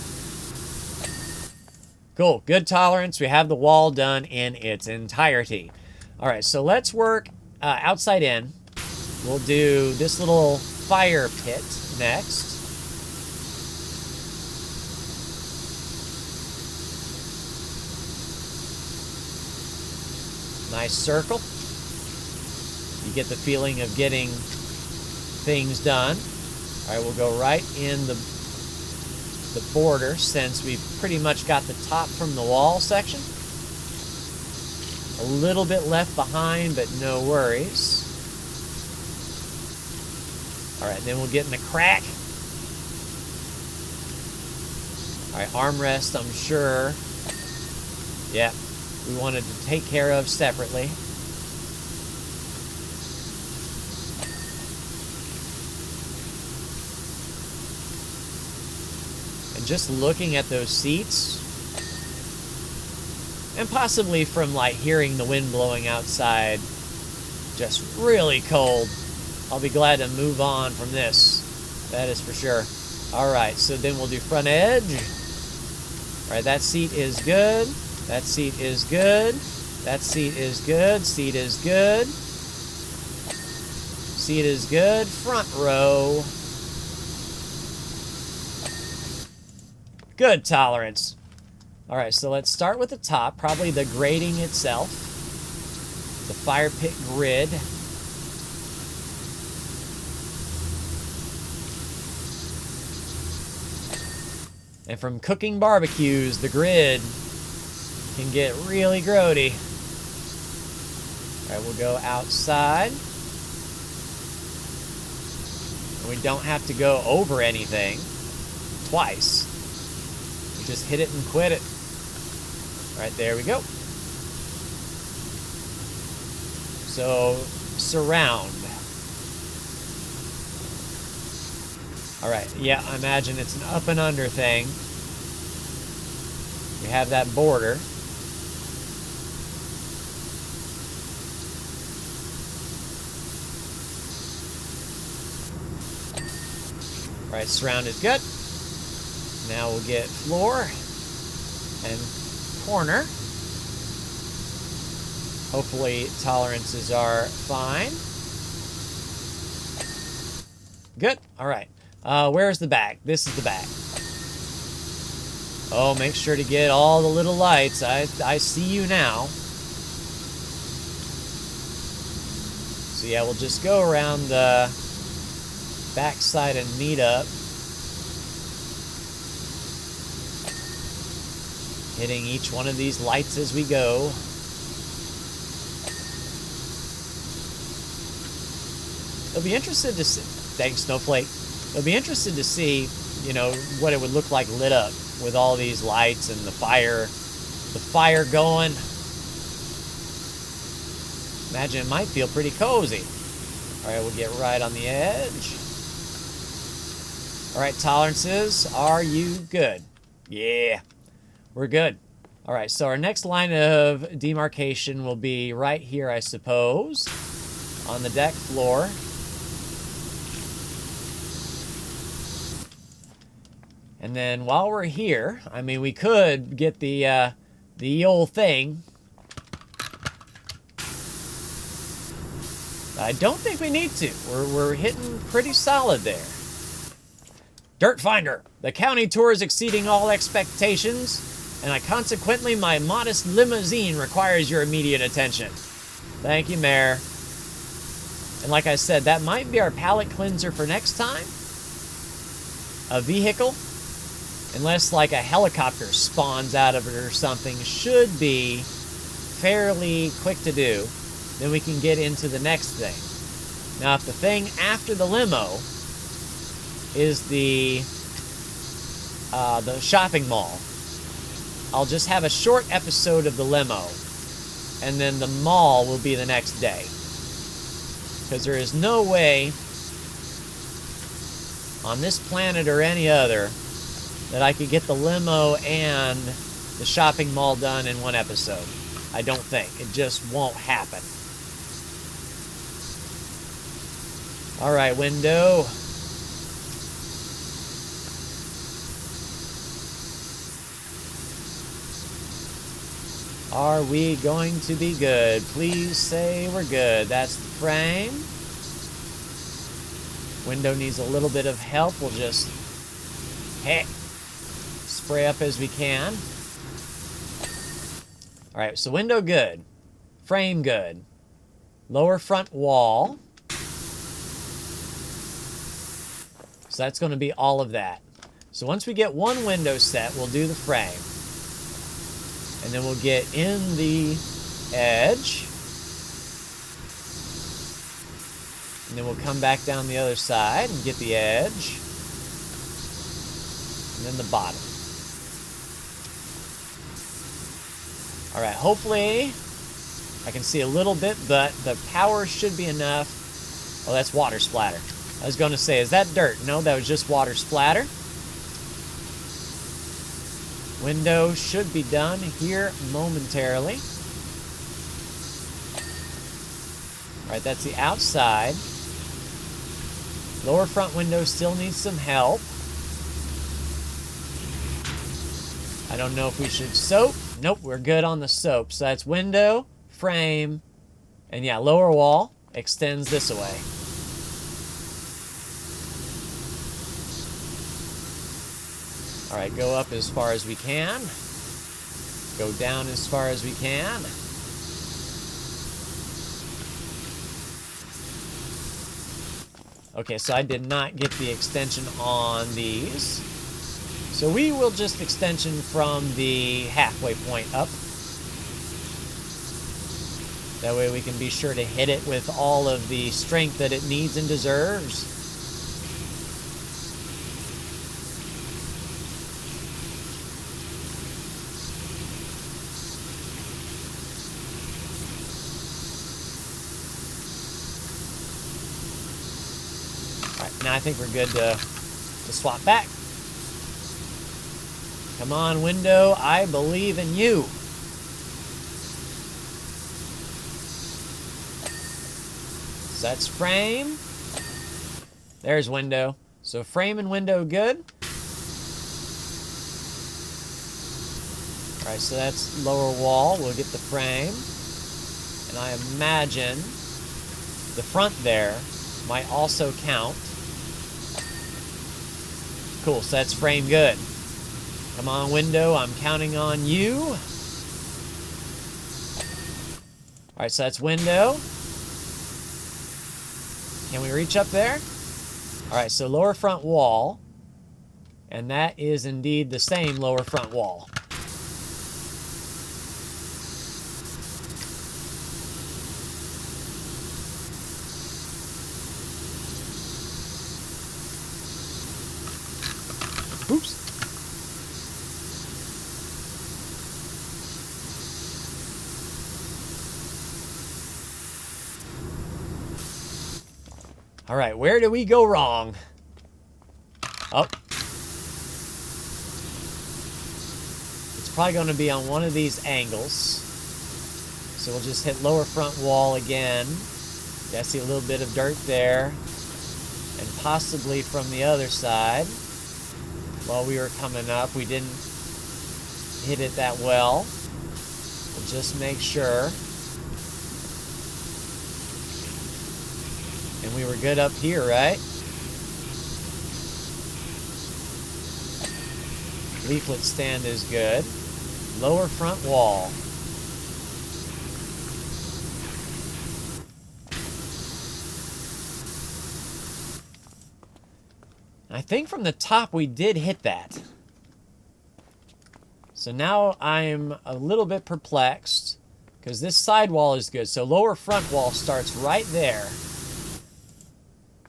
Cool, good tolerance. We have the wall done in its entirety. All right, so let's work outside in. We'll do this little fire pit next. Nice circle. You get the feeling of getting things done. All right, we'll go right in the border, since we've pretty much got the top from the wall section. A little bit left behind, but no worries. All right, then we'll get in the crack. All right, armrest, I'm sure. Yeah, we wanted to take care of separately. Just looking at those seats, and possibly from like hearing the wind blowing outside, just really cold. I'll be glad to move on from this. That is for sure. All right, so then we'll do front edge. All right, that seat is good. That seat is good. That seat is good. Seat is good. Seat is good. Front row. Good tolerance. All right, so let's start with the top, probably the grating itself, the fire pit grid. And from cooking barbecues, the grid can get really grody. All right, we'll go outside. We don't have to go over anything twice. Just hit it and quit it. All right, there we go. So, surround. All right, yeah, I imagine it's an up and under thing. We have that border. All right, surround is good. Now we'll get floor and corner. Hopefully tolerances are fine. Good. All right. Where's the back? This is the back. Oh, make sure to get all the little lights. I see you now. So yeah, we'll just go around the back side and meet up. Hitting each one of these lights as we go. They'll be interested to see. Thanks, Snowflake. They'll be interested to see, you know, what it would look like lit up with all these lights and the fire going. Imagine it might feel pretty cozy. All right, we'll get right on the edge. All right, tolerances, are you good? Yeah, we're good. All right, so our next line of demarcation will be right here, I suppose, on the deck floor. And then while we're here, I mean, we could get the old thing. I don't think we need to. We're hitting pretty solid there. Dirt Finder. The county tour is exceeding all expectations, and consequently my modest limousine requires your immediate attention. Thank you, Mayor. And like I said, that might be our palate cleanser for next time. A vehicle, unless like a helicopter spawns out of it or something, should be fairly quick to do. Then we can get into the next thing. Now, if the thing after the limo is the shopping mall, I'll just have a short episode of the limo, and then the mall will be the next day. Because there is no way on this planet or any other that I could get the limo and the shopping mall done in one episode. I don't think. It just won't happen. All right, window. Are we going to be good? Please say we're good. That's the frame. Window needs a little bit of help. We'll just, hey, spray up as we can. All right, so window good. Frame good. Lower front wall. So that's going to be all of that. So once we get one window set, we'll do the frame. And then we'll get in the edge. And then we'll come back down the other side and get the edge. And then the bottom. All right, hopefully I can see a little bit, but the power should be enough. Oh, that's water splatter. I was going to say, is that dirt? No, that was just water splatter. Window should be done here momentarily. All right, that's the outside. Lower front window still needs some help. I don't know if we should soap. Nope, we're good on the soap. So that's window, frame, and yeah, lower wall extends this way. All right, go up as far as we can. Go down as far as we can. Okay, so I did not get the extension on these. So we will just extension from the halfway point up. That way we can be sure to hit it with all of the strength that it needs and deserves. Now I think we're good to swap back. Come on, window. I believe in you. So that's frame. There's window. So frame and window good. All right, so that's lower wall. We'll get the frame. And I imagine the front there might also count. Cool, so that's frame good. Come on, window, I'm counting on you. All right, so that's window. Can we reach up there? All right, so lower front wall. And that is indeed the same lower front wall. Oops. All right, where did we go wrong? Oh. It's probably going to be on one of these angles. So we'll just hit lower front wall again. Yeah, I see a little bit of dirt there. And possibly from the other side. While we were coming up, we didn't hit it that well. We'll just make sure. And we were good up here, right? Leaflet stand is good. Lower front wall. I think from the top we did hit that. So now I'm a little bit perplexed because this sidewall is good. So lower front wall starts right there.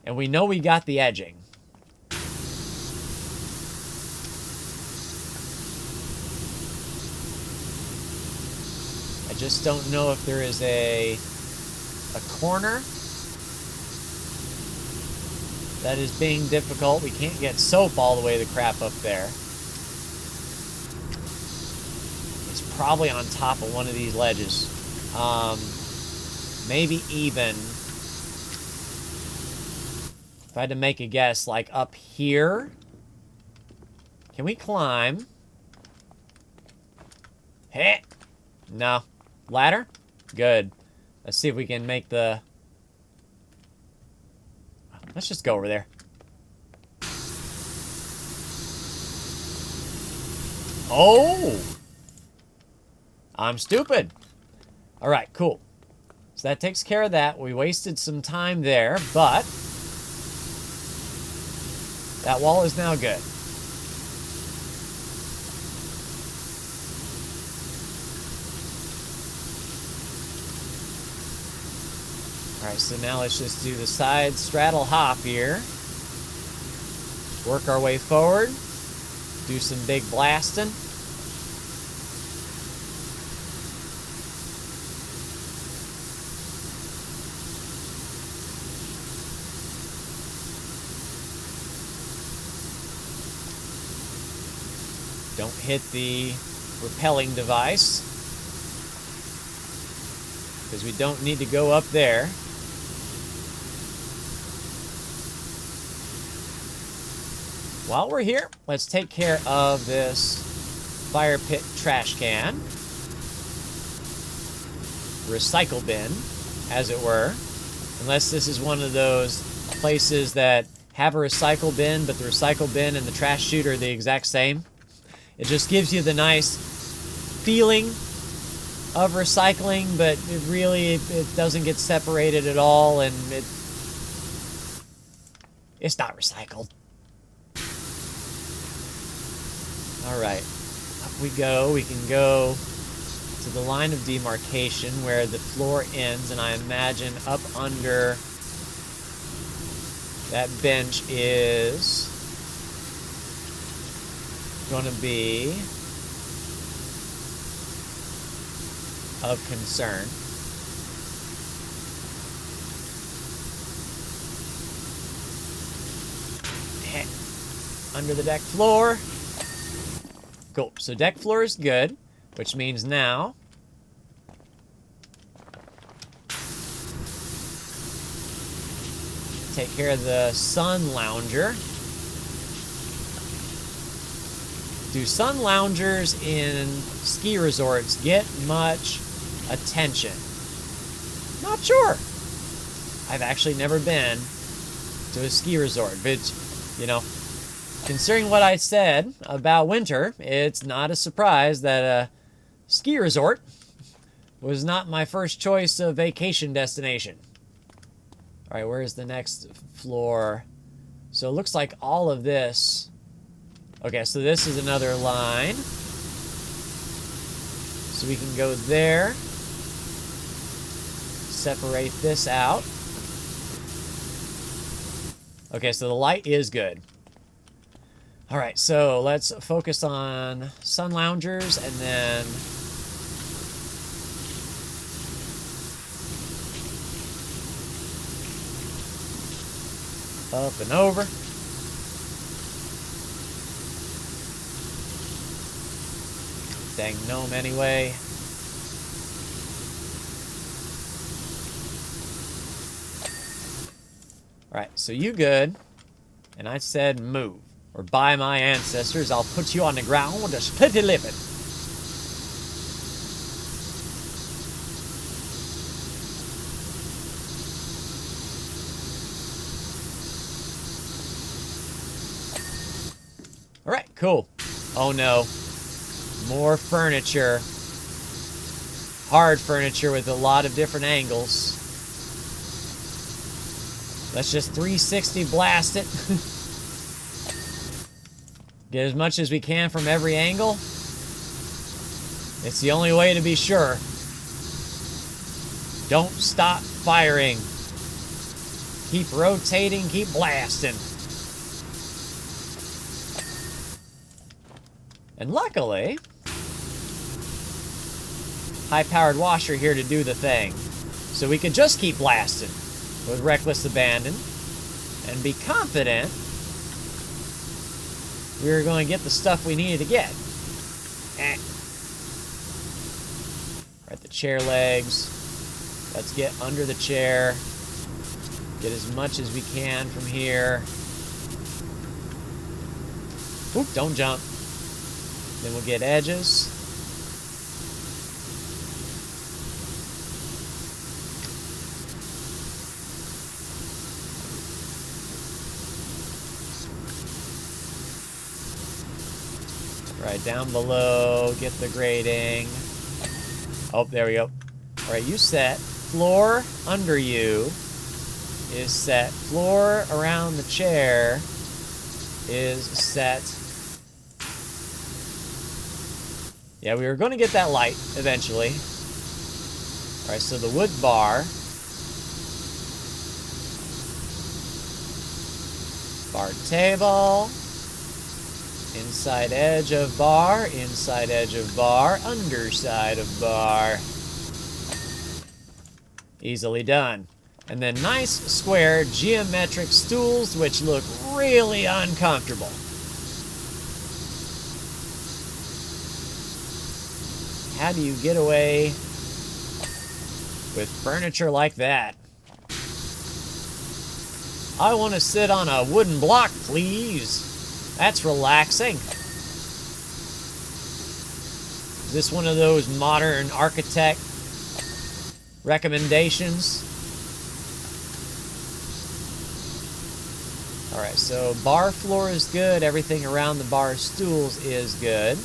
And we know we got the edging. I just don't know if there is a corner that is being difficult. We can't get soap all the way the crap up there. It's probably on top of one of these ledges. Maybe even, if I had to make a guess, like up here. Can we climb? Hey! No. Ladder? Good. Let's see if we can make the... Let's just go over there. Oh! I'm stupid. All right, cool. So that takes care of that. We wasted some time there, but that wall is now good. All right, so now let's just do the side straddle hop here. Work our way forward. Do some big blasting. Don't hit the repelling device, because we don't need to go up there. While we're here, let's take care of this fire pit trash can. Recycle bin, as it were. Unless this is one of those places that have a recycle bin, but the recycle bin and the trash chute are the exact same. It just gives you the nice feeling of recycling, but it really it doesn't get separated at all, and it's not recycled. All right, up we go. We can go to the line of demarcation where the floor ends, and I imagine up under that bench is going to be of concern. Under the deck floor. Cool. So deck floor is good, which means now take care of the sun lounger. Do sun loungers in ski resorts get much attention? Not sure. I've actually never been to a ski resort, but, you know, considering what I said about winter, it's not a surprise that a ski resort was not my first choice of vacation destination. All right, where's the next floor? So it looks like all of this... Okay, so this is another line. So we can go there. Separate this out. Okay, so the light is good. All right, so let's focus on sun loungers and then up and over. Dang gnome anyway. All right, so you good. And I said move. Or by my ancestors, I'll put you on the ground with a splitty lippin'. All right, cool. Oh no. More furniture. Hard furniture with a lot of different angles. Let's just 360 blast it. Get as much as we can from every angle. It's the only way to be sure. Don't stop firing. Keep rotating, keep blasting. And luckily, high-powered washer here to do the thing. So we could just keep blasting with reckless abandon and be confident we were going to get the stuff we needed to get. Right, the chair legs. Let's get under the chair. Get as much as we can from here. Oop, don't jump. Then we'll get edges. Right down below, get the grading. Oh, there we go. All right, you set. Floor under you is set. Floor around the chair is set. Yeah, we were going to get that light eventually. All right, so the wood bar. Bar table. Inside edge of bar, inside edge of bar, underside of bar. Easily done. And then nice square geometric stools which look really uncomfortable. How do you get away with furniture like that? I want to sit on a wooden block, please. That's relaxing. Is this one of those modern architect recommendations? All right, so bar floor is good. Everything around the bar stools is good.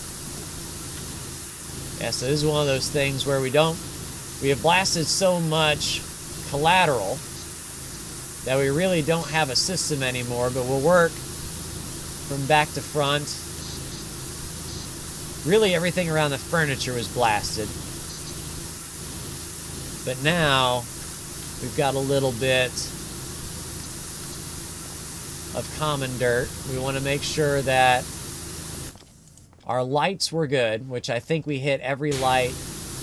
Yeah, so this is one of those things where we have blasted so much collateral that we really don't have a system anymore, but we'll work from back to front. Really everything around the furniture was blasted. But now we've got a little bit of common dirt. We want to make sure that our lights were good, which I think we hit every light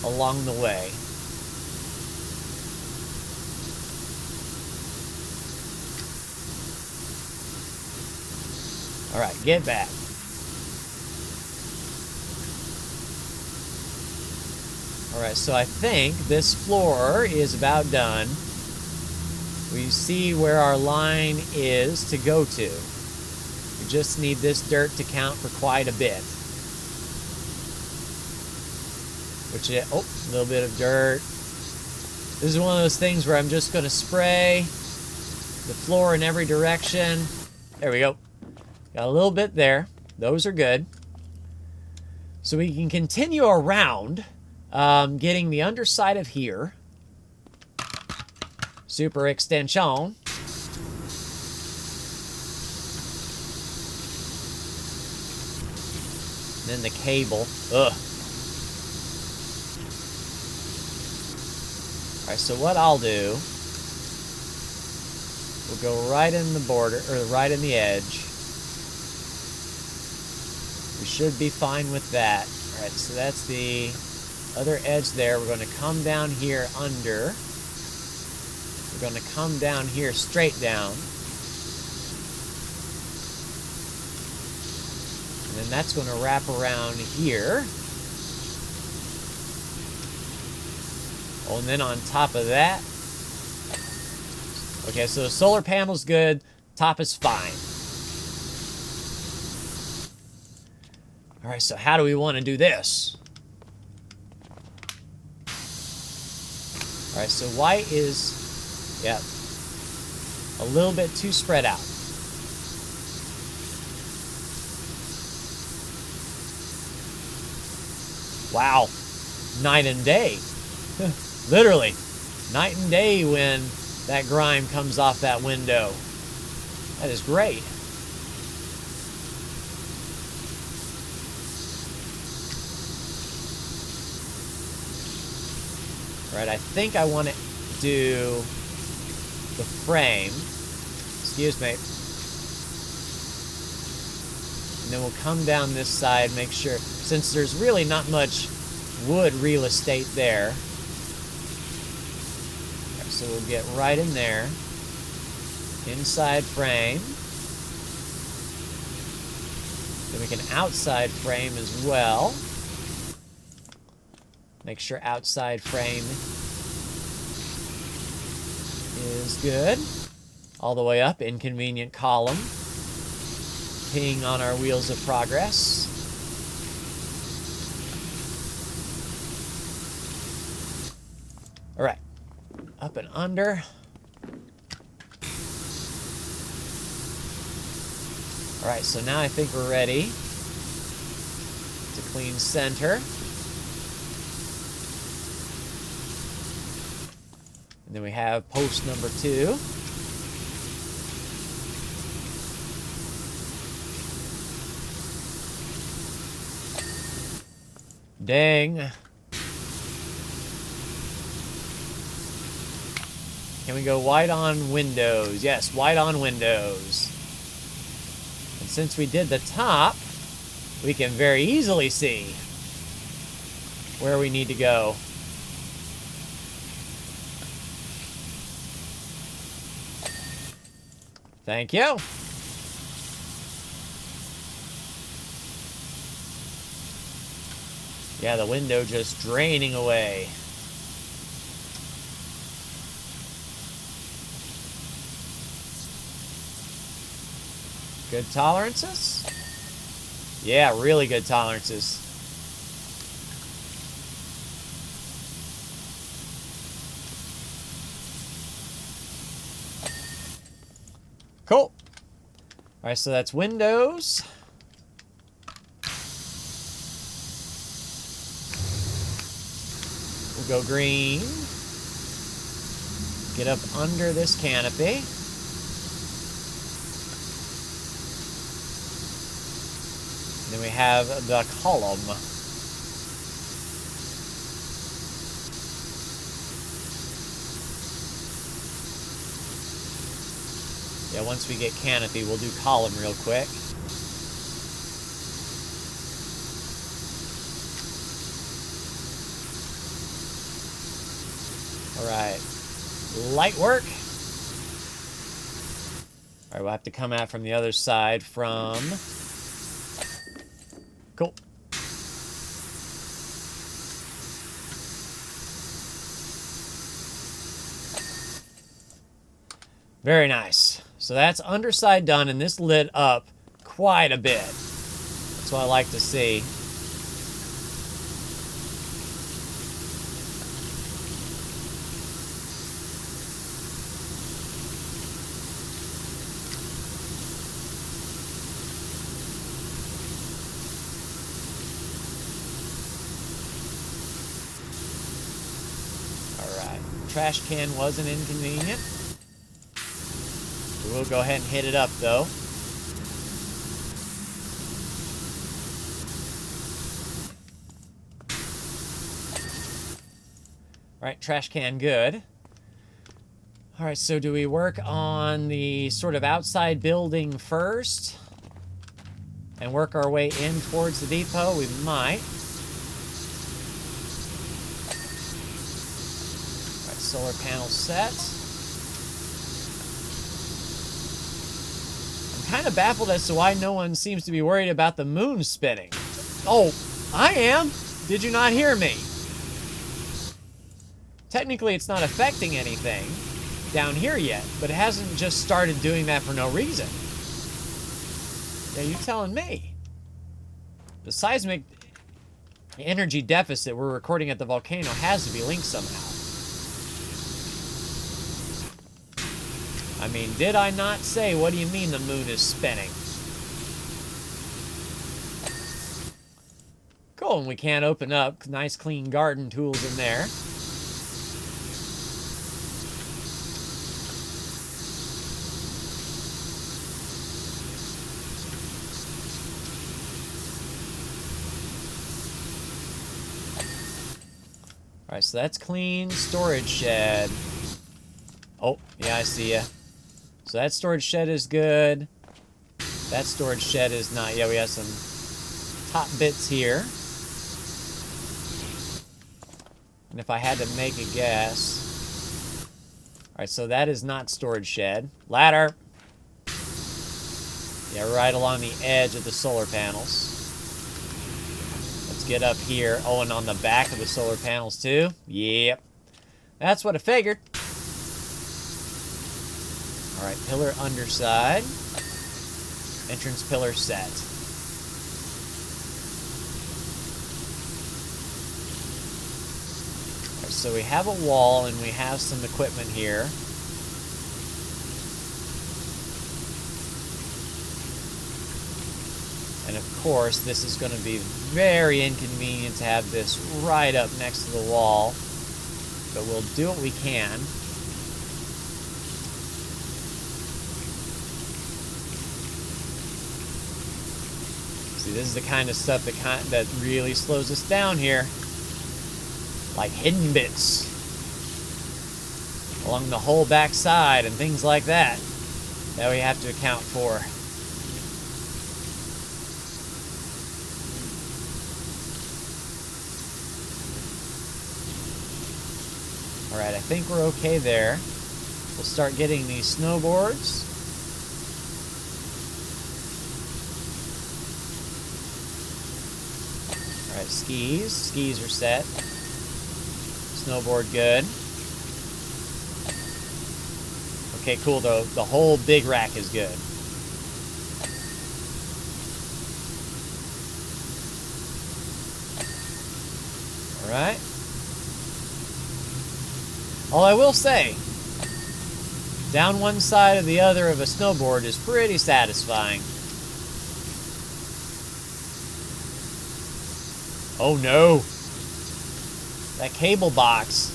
along the way. All right, get back. All right, so I think this floor is about done. We see where our line is to go to. We just need this dirt to count for quite a bit. Which is, oh, a little bit of dirt. This is one of those things where I'm just going to spray the floor in every direction. There we go. Got a little bit there. Those are good. So we can continue around, getting the underside of here. Super extension. Then the cable. Ugh. Alright, so what I'll do, we'll go right in the border, or right in the edge. Should be fine with that. All right, so that's the other edge there. We're going to come down here under. We're going to come down here straight down. And then that's going to wrap around here. Oh, and then on top of that. Okay, so the solar panel's good. Top is fine. All right, so how do we want to do this? All right, so white is, yeah, a little bit too spread out. Wow, night and day. Literally, night and day when that grime comes off that window. That is great. All right, I think I want to do the frame. Excuse me. And then we'll come down this side, make sure, since there's really not much wood real estate there. Right, so we'll get right in there. Inside frame. Then we can outside frame as well. Make sure outside frame is good. All the way up, inconvenient column. Ping on our wheels of progress. All right, up and under. All right, so now I think we're ready to clean center. And then we have post number 2. Dang. Can we go white on windows? Yes, white on windows. And since we did the top, we can very easily see where we need to go. Thank you. Yeah, the window just draining away. Good tolerances? Yeah, really good tolerances. Cool. All right, so that's windows. We'll go green. Get up under this canopy. Then we have the column. Yeah, once we get canopy, we'll do column real quick. All right, light work. All right, we'll have to come out from the other side from... Cool. Very nice. So that's underside done, and this lit up quite a bit. That's what I like to see. Trash can wasn't inconvenient. We'll go ahead and hit it up, though. All right, trash can good. All right, so do we work on the sort of outside building first? and work our way in towards the depot? We might. All right, solar panel set. I'm kind of baffled as to why no one seems to be worried about the moon spinning. Oh, I am. Did you not hear me? Technically, it's not affecting anything down here yet, but it hasn't just started doing that for no reason. Yeah, you telling me? The seismic energy deficit we're recording at the volcano has to be linked somehow. I mean, did I not say, what do you mean the moon is spinning? Cool, and we can't open up. Nice clean garden tools in there. Alright, so that's clean. Storage shed. Oh, yeah, I see ya. So that storage shed is good. That storage shed is not. Yeah, we have some top bits here. And if I had to make a guess... Alright, so that is not storage shed. Ladder! Yeah, right along the edge of the solar panels. Let's get up here. Oh, and on the back of the solar panels, too? Yep. That's what I figured. Alright, pillar underside. Entrance pillar set. Alright, so we have a wall and we have some equipment here. And of course, this is going to be very inconvenient to have this right up next to the wall. But we'll do what we can. See, this is the kind of stuff that really slows us down here. Like hidden bits along the whole back side and things like that we have to account for. Alright, I think we're okay there. We'll start getting these snowboards. Alright, skis. Skis are set. Snowboard good. Okay, cool though. The whole big rack is good. Alright. All I will say, down one side or the other of a snowboard is pretty satisfying. Oh no! That cable box.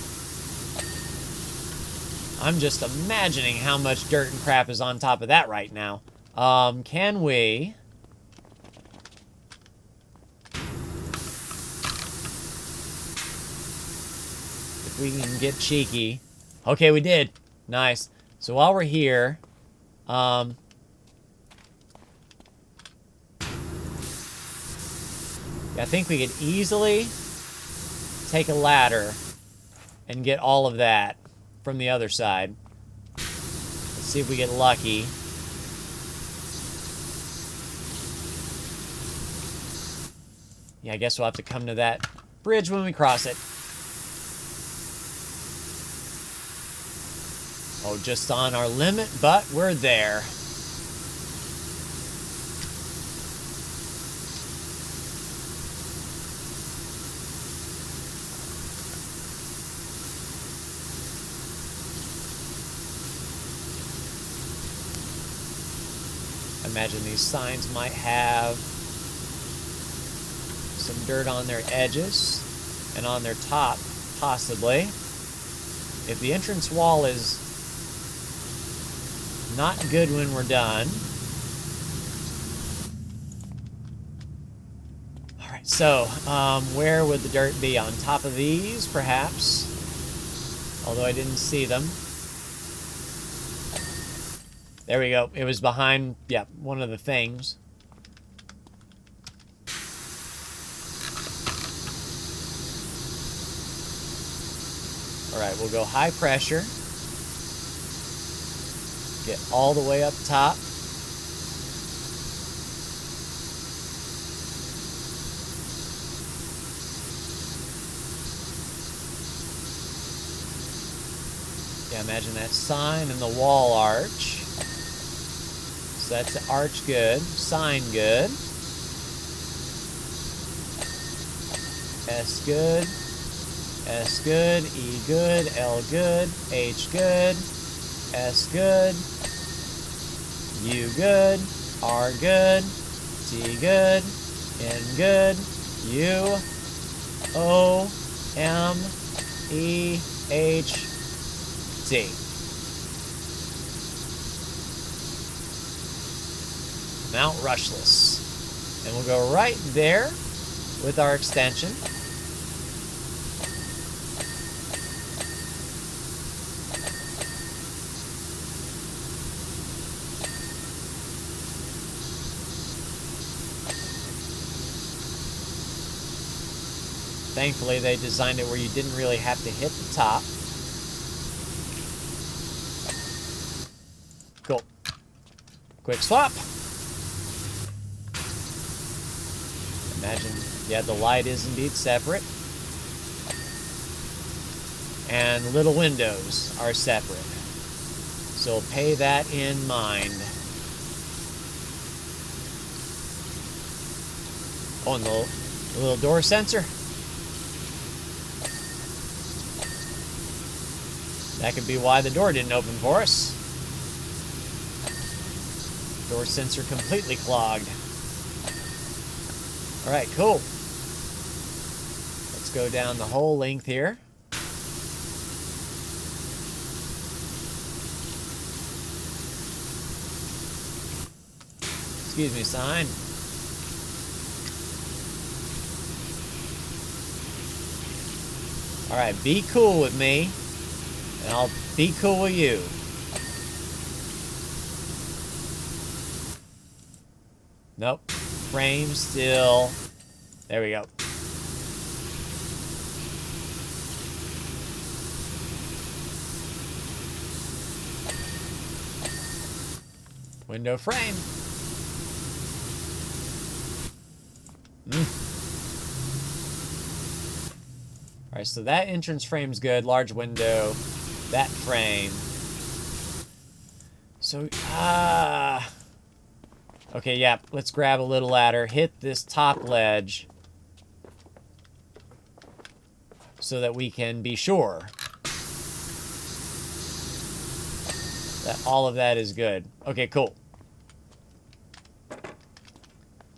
I'm just imagining how much dirt and crap is on top of that right now. Can we... If we can get cheeky. Okay, we did. Nice. So while we're here... I think we could easily take a ladder and get all of that from the other side. Let's see if we get lucky. Yeah, I guess we'll have to come to that bridge when we cross it. Oh, just on our limit, but we're there. I imagine these signs might have some dirt on their edges and on their top, possibly. If the entrance wall is not good when we're done. Alright, so, where would the dirt be? On top of these, perhaps? Although I didn't see them. There we go. It was behind, yeah, one of the things. All right, we'll go high pressure. Get all the way up top. Yeah, imagine that sign and the wall arch. So that's the arch good, sign good. S good, S good, E good, L good, H good, S good, U good, R good, T good, N good, U, O, M, E, H, T. Mount Rushless. And we'll go right there with our extension. Thankfully, they designed it where you didn't really have to hit the top. Cool. Quick swap. Imagine, yeah, the light is indeed separate. And little windows are separate. So pay that in mind. Oh, and the little door sensor. That could be why the door didn't open for us. Door sensor completely clogged. All right, cool. Let's go down the whole length here. Excuse me, sign. All right, be cool with me, and I'll be cool with you. Nope. Frame still. There we go. Window frame. All right, so that entrance frame's good. Large window. That frame. So, okay, yeah, let's grab a little ladder, hit this top ledge so that we can be sure that all of that is good. Okay, cool.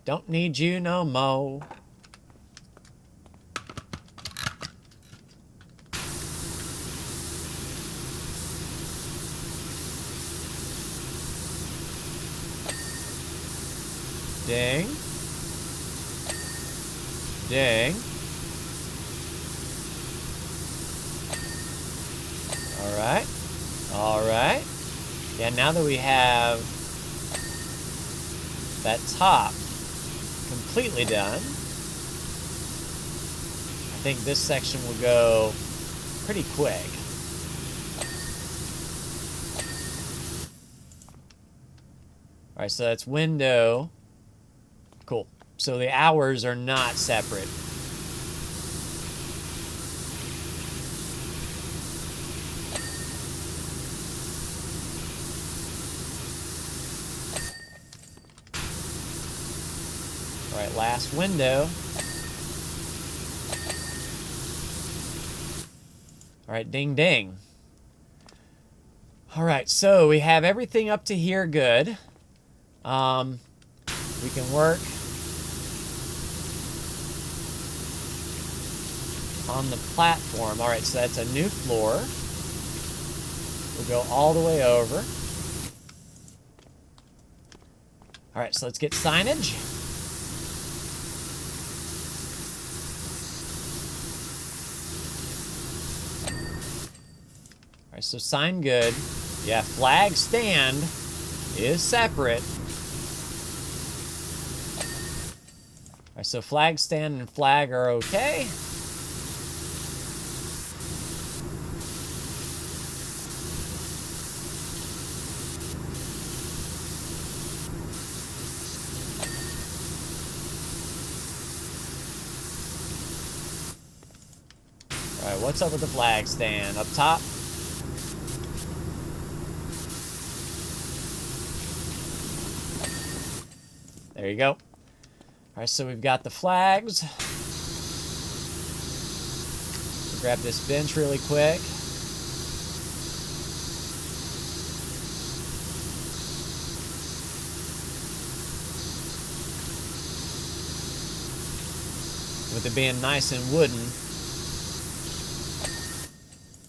Don't need you no mo. Ding. Ding. All right. All right. Yeah, now that we have that top completely done, I think this section will go pretty quick. All right, so that's window. Cool. So the hours are not separate. All right, last window. All right, ding ding. All right, so we have everything up to here good. We can work on the platform. All right, so that's a new floor. We'll go all the way over. All right, so let's get signage. All right, so sign good. Yeah, flag stand is separate. All right, so flag stand and flag are okay. right, what's up with the flag stand? Up top? There you go. All right, so we've got the flags. Grab this bench really quick. With it being nice and wooden,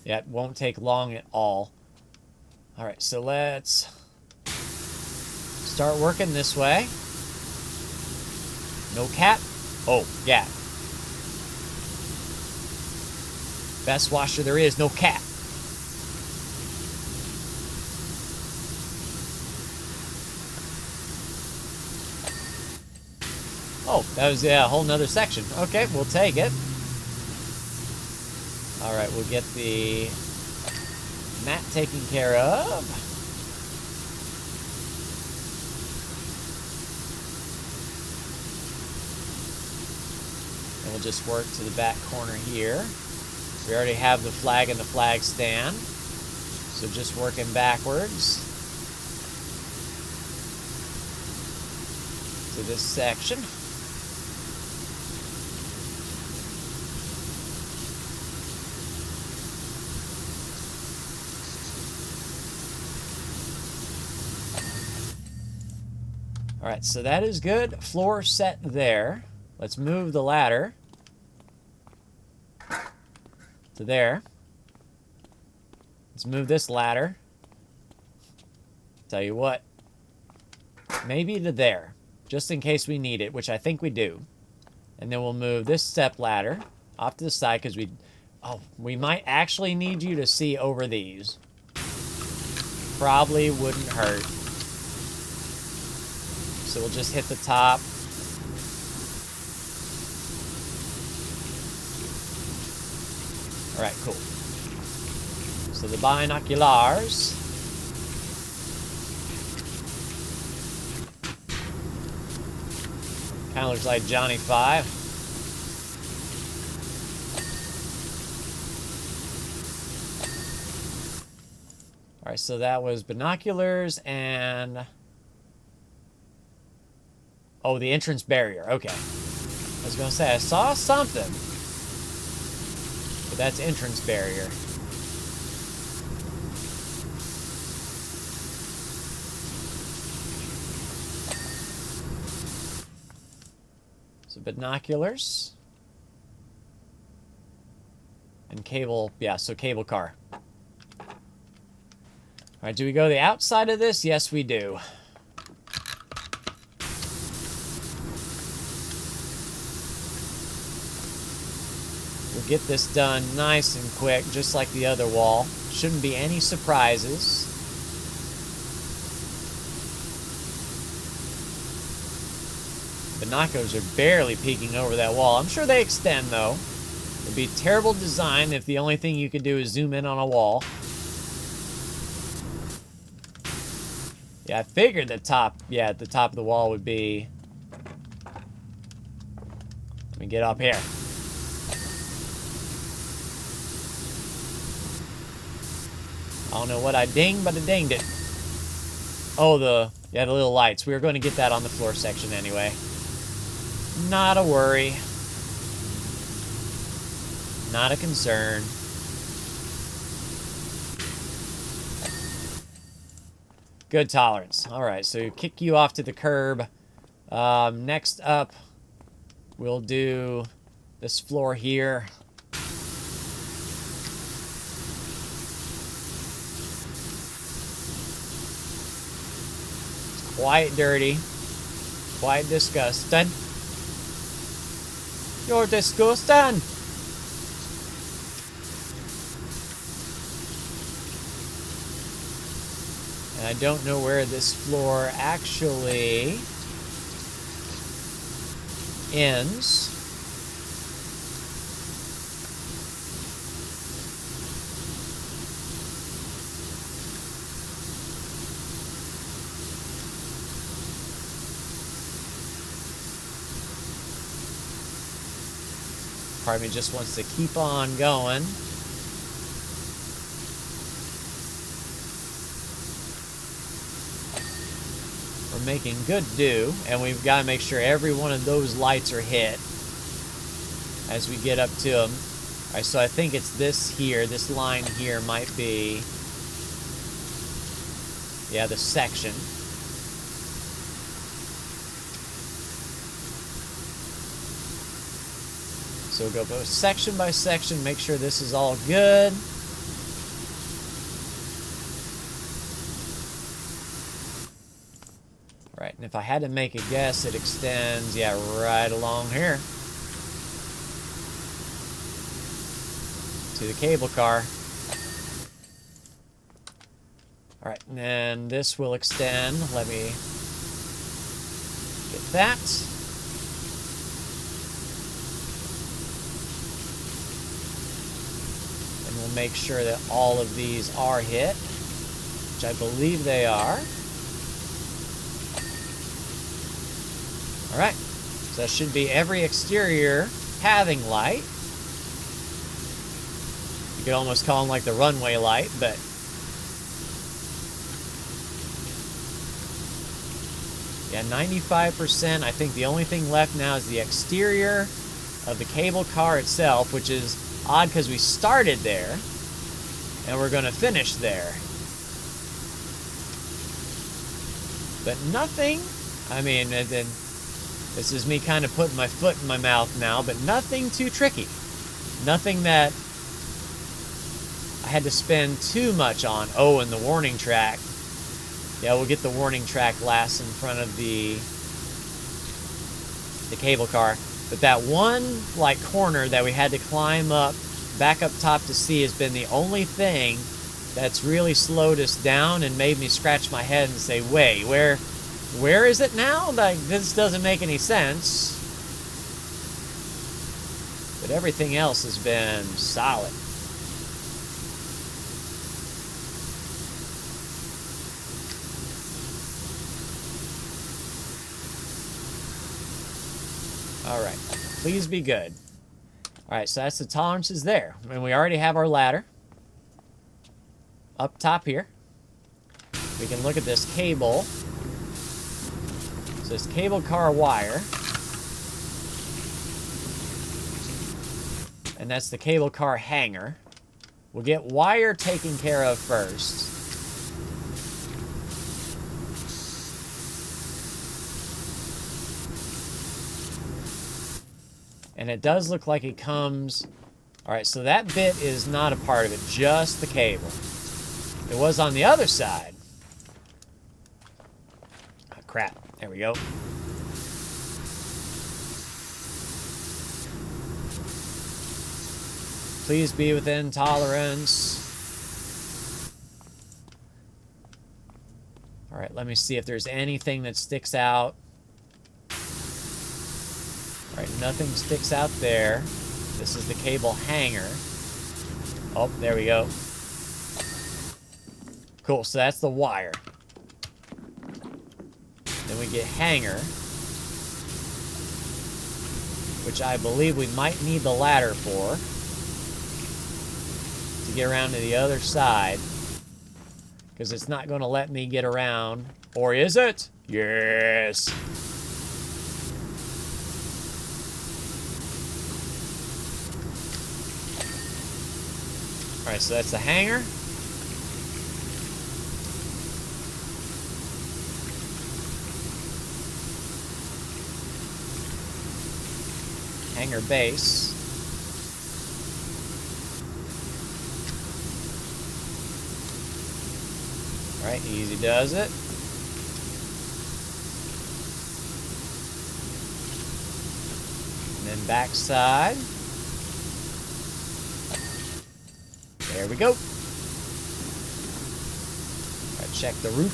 yeah, it won't take long at all. All right, so let's start working this way. No cap. Oh, yeah. Best washer there is, no cap. Oh, that was a whole nother section. Okay, we'll take it. All right, we'll get the mat taken care of. And we'll just work to the back corner here. We already have the flag and the flag stand. So just working backwards to this section. All right, so that is good. Floor set there. Let's move the ladder to there. Let's move this ladder. Tell you what, maybe to there, just in case we need it, which I think we do. And then we'll move this step ladder off to the side because we might actually need you to see over these. Probably wouldn't hurt. So we'll just hit the top. All right, cool. So the binoculars. Kind of looks like Johnny 5. All right, so that was binoculars and... Oh, the entrance barrier. Okay. I was going to say, I saw something. But that's entrance barrier. So binoculars. And cable. Yeah, so cable car. All right, do we go the outside of this? Yes, we do. We'll get this done nice and quick, just like the other wall. Shouldn't be any surprises. Binoculars are barely peeking over that wall. I'm sure they extend, though. It'd be terrible design if the only thing you could do is zoom in on a wall. Yeah, I figured the top, at the top of the wall would be... Let me get up here. I don't know what I dinged, but I dinged it. Oh, the little lights. We were going to get that on the floor section anyway. Not a worry. Not a concern. Good tolerance. All right, so kick you off to the curb. Next up, we'll do this floor here. Quite dirty. Quite disgusting. You're disgusting. And I don't know where this floor actually ends. part of me just wants to keep on going. We're making good do, and we've got to make sure every one of those lights are hit as we get up to them. All right, so I think it's this here. This line here might be, yeah, the section. So we'll go section by section, make sure this is all good. All right, and if I had to make a guess, it extends, yeah, right along here to the cable car. All right, and then this will extend. Let me get that. And we'll make sure that all of these are hit, which I believe they are. All right, so that should be every exterior having light. You could almost call them like the runway light, but yeah, 95%. I think the only thing left now is the exterior of the cable car itself, which is odd because we started there and we're going to finish there. But nothing, I mean, and then this is me kind of putting my foot in my mouth now, but nothing too tricky. Nothing that I had to spend too much on. Oh, and the warning track. Yeah, we'll get the warning track last in front of the cable car. But that one, like, corner that we had to climb up, back up top to see has been the only thing that's really slowed us down and made me scratch my head and say, wait, where is it now? Like, this doesn't make any sense. But everything else has been solid. All right, please be good. All right, so that's the tolerances there. And we already have our ladder up top here. We can look at this cable. So this cable car wire. And that's the cable car hanger. We'll get wire taken care of first. And it does look like it comes... All right, so that bit is not a part of it, just the cable. It was on the other side. Oh, crap. There we go. Please be within tolerance. All right, let me see if there's anything that sticks out. All right, nothing sticks out there. This is the cable hanger. Oh, there we go. Cool, so that's the wire. Then we get hanger, which I believe we might need the ladder for to get around to the other side, because it's not going to let me get around. Or is it? Yes. All right, so that's the hanger. Hanger base. All right, easy does it. And then back side. There we go. All right, check the roof.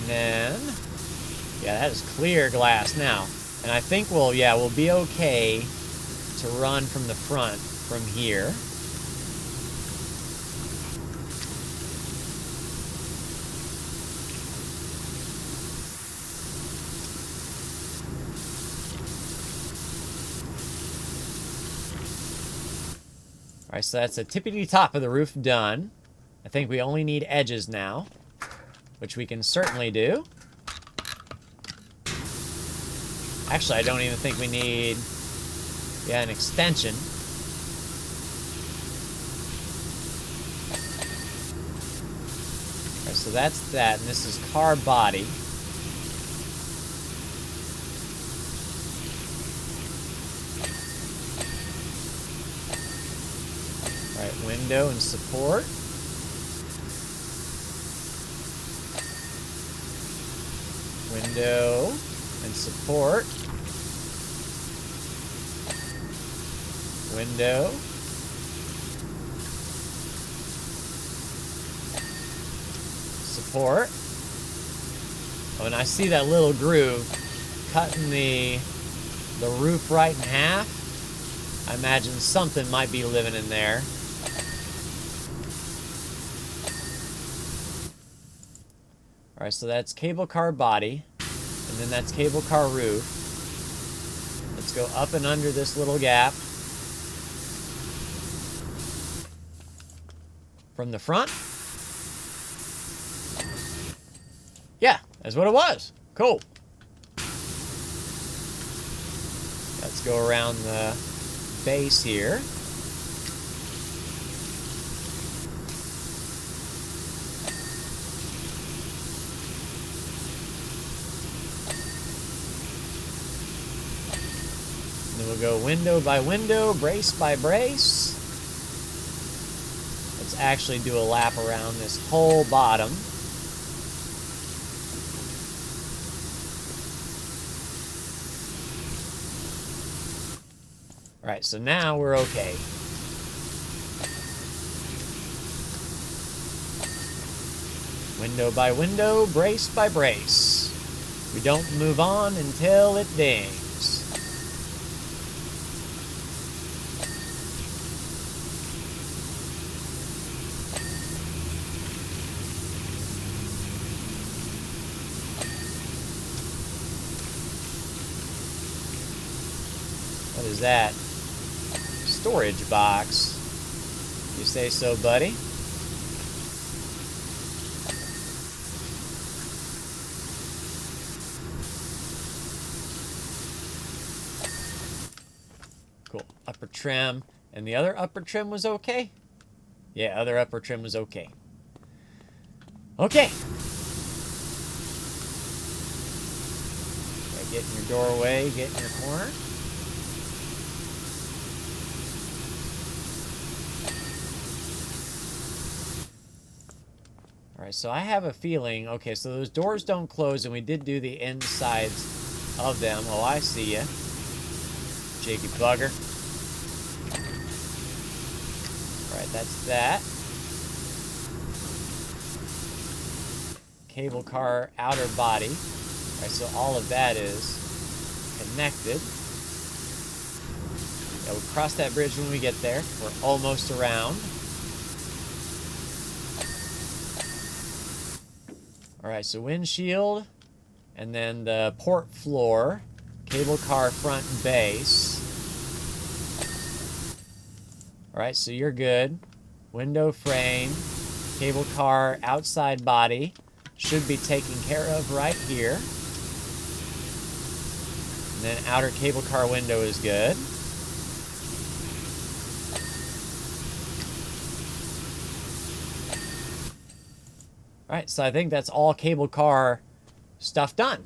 And then, yeah, that is clear glass now. And I think we'll be okay to run from the front from here. Alright, so that's the tippity top of the roof done. I think we only need edges now, which we can certainly do. Actually, I don't even think we need, an extension. Alright, so that's that, and this is car body. Alright, window and support. Window and support. Window. Support. Oh, and I see that little groove cutting the roof right in half. I imagine something might be living in there. Alright, so that's cable car body, and then that's cable car roof. Let's go up and under this little gap. From the front. Yeah, that's what it was. Cool. Let's go around the base here. And then we'll go window by window, brace by brace. Let's actually do a lap around this whole bottom. Alright, so now we're okay. Window by window, brace by brace. We don't move on until it dings. What is that? Storage box. You say so, buddy? Cool. Upper trim. And the other upper trim was okay? Yeah, other upper trim was okay. Okay. Get in your doorway, get in your corner. Alright, so I have a feeling, okay, so those doors don't close, and we did do the insides of them. Oh, I see ya. Cheeky bugger. Alright, that's that. Cable car outer body. Alright, so all of that is connected. Yeah, we'll cross that bridge when we get there. We're almost around. Alright, so windshield, and then the port floor, cable car front base. Alright, so you're good. Window frame, cable car outside body, should be taken care of right here. And then outer cable car window is good. Alright, so I think that's all cable car stuff done.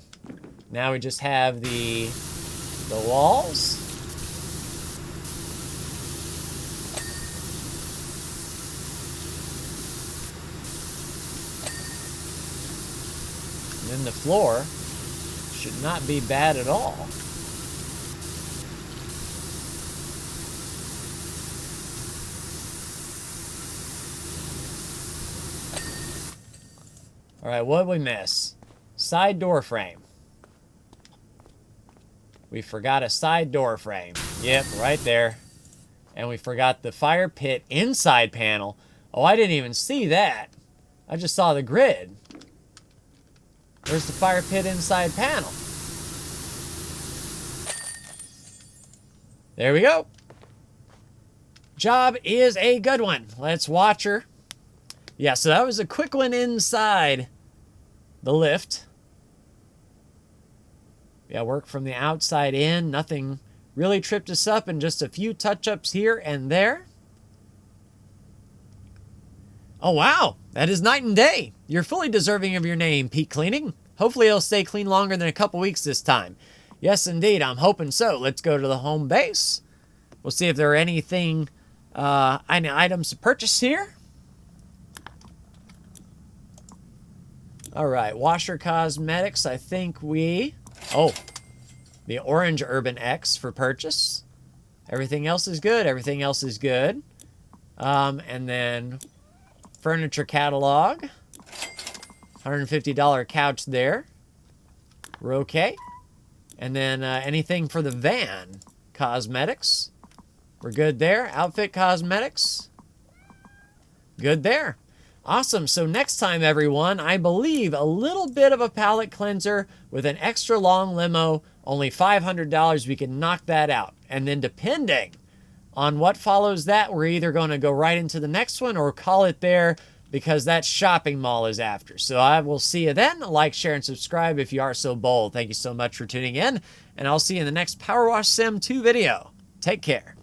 Now we just have the walls. And then the floor should not be bad at all. Alright, what did we miss? Side door frame. We forgot a side door frame. Yep, right there. And we forgot the fire pit inside panel. Oh, I didn't even see that. I just saw the grid. Where's the fire pit inside panel? There we go. Job is a good one. Let's watch her. Yeah, so that was a quick one inside the lift. Yeah, work from the outside in. Nothing really tripped us up, and just a few touch-ups here and there. Oh, wow. That is night and day. You're fully deserving of your name, Peak Cleaning. Hopefully it'll stay clean longer than a couple weeks this time. Yes, indeed. I'm hoping so. Let's go to the home base. We'll see if there are any items to purchase here. All right. Washer Cosmetics. I think oh, the orange Urban X for purchase. Everything else is good. Everything else is good. And then furniture catalog. $150 couch there. We're okay. And then anything for the van. Cosmetics. We're good there. Outfit cosmetics. Good there. Awesome. So next time, everyone, I believe a little bit of a palette cleanser with an extra long limo, only $500, we can knock that out. And then depending on what follows that, we're either going to go right into the next one or call it there, because that shopping mall is after. So I will see you then. Like, share, and subscribe if you are so bold. Thank you so much for tuning in, and I'll see you in the next PowerWash Sim 2 video. Take care.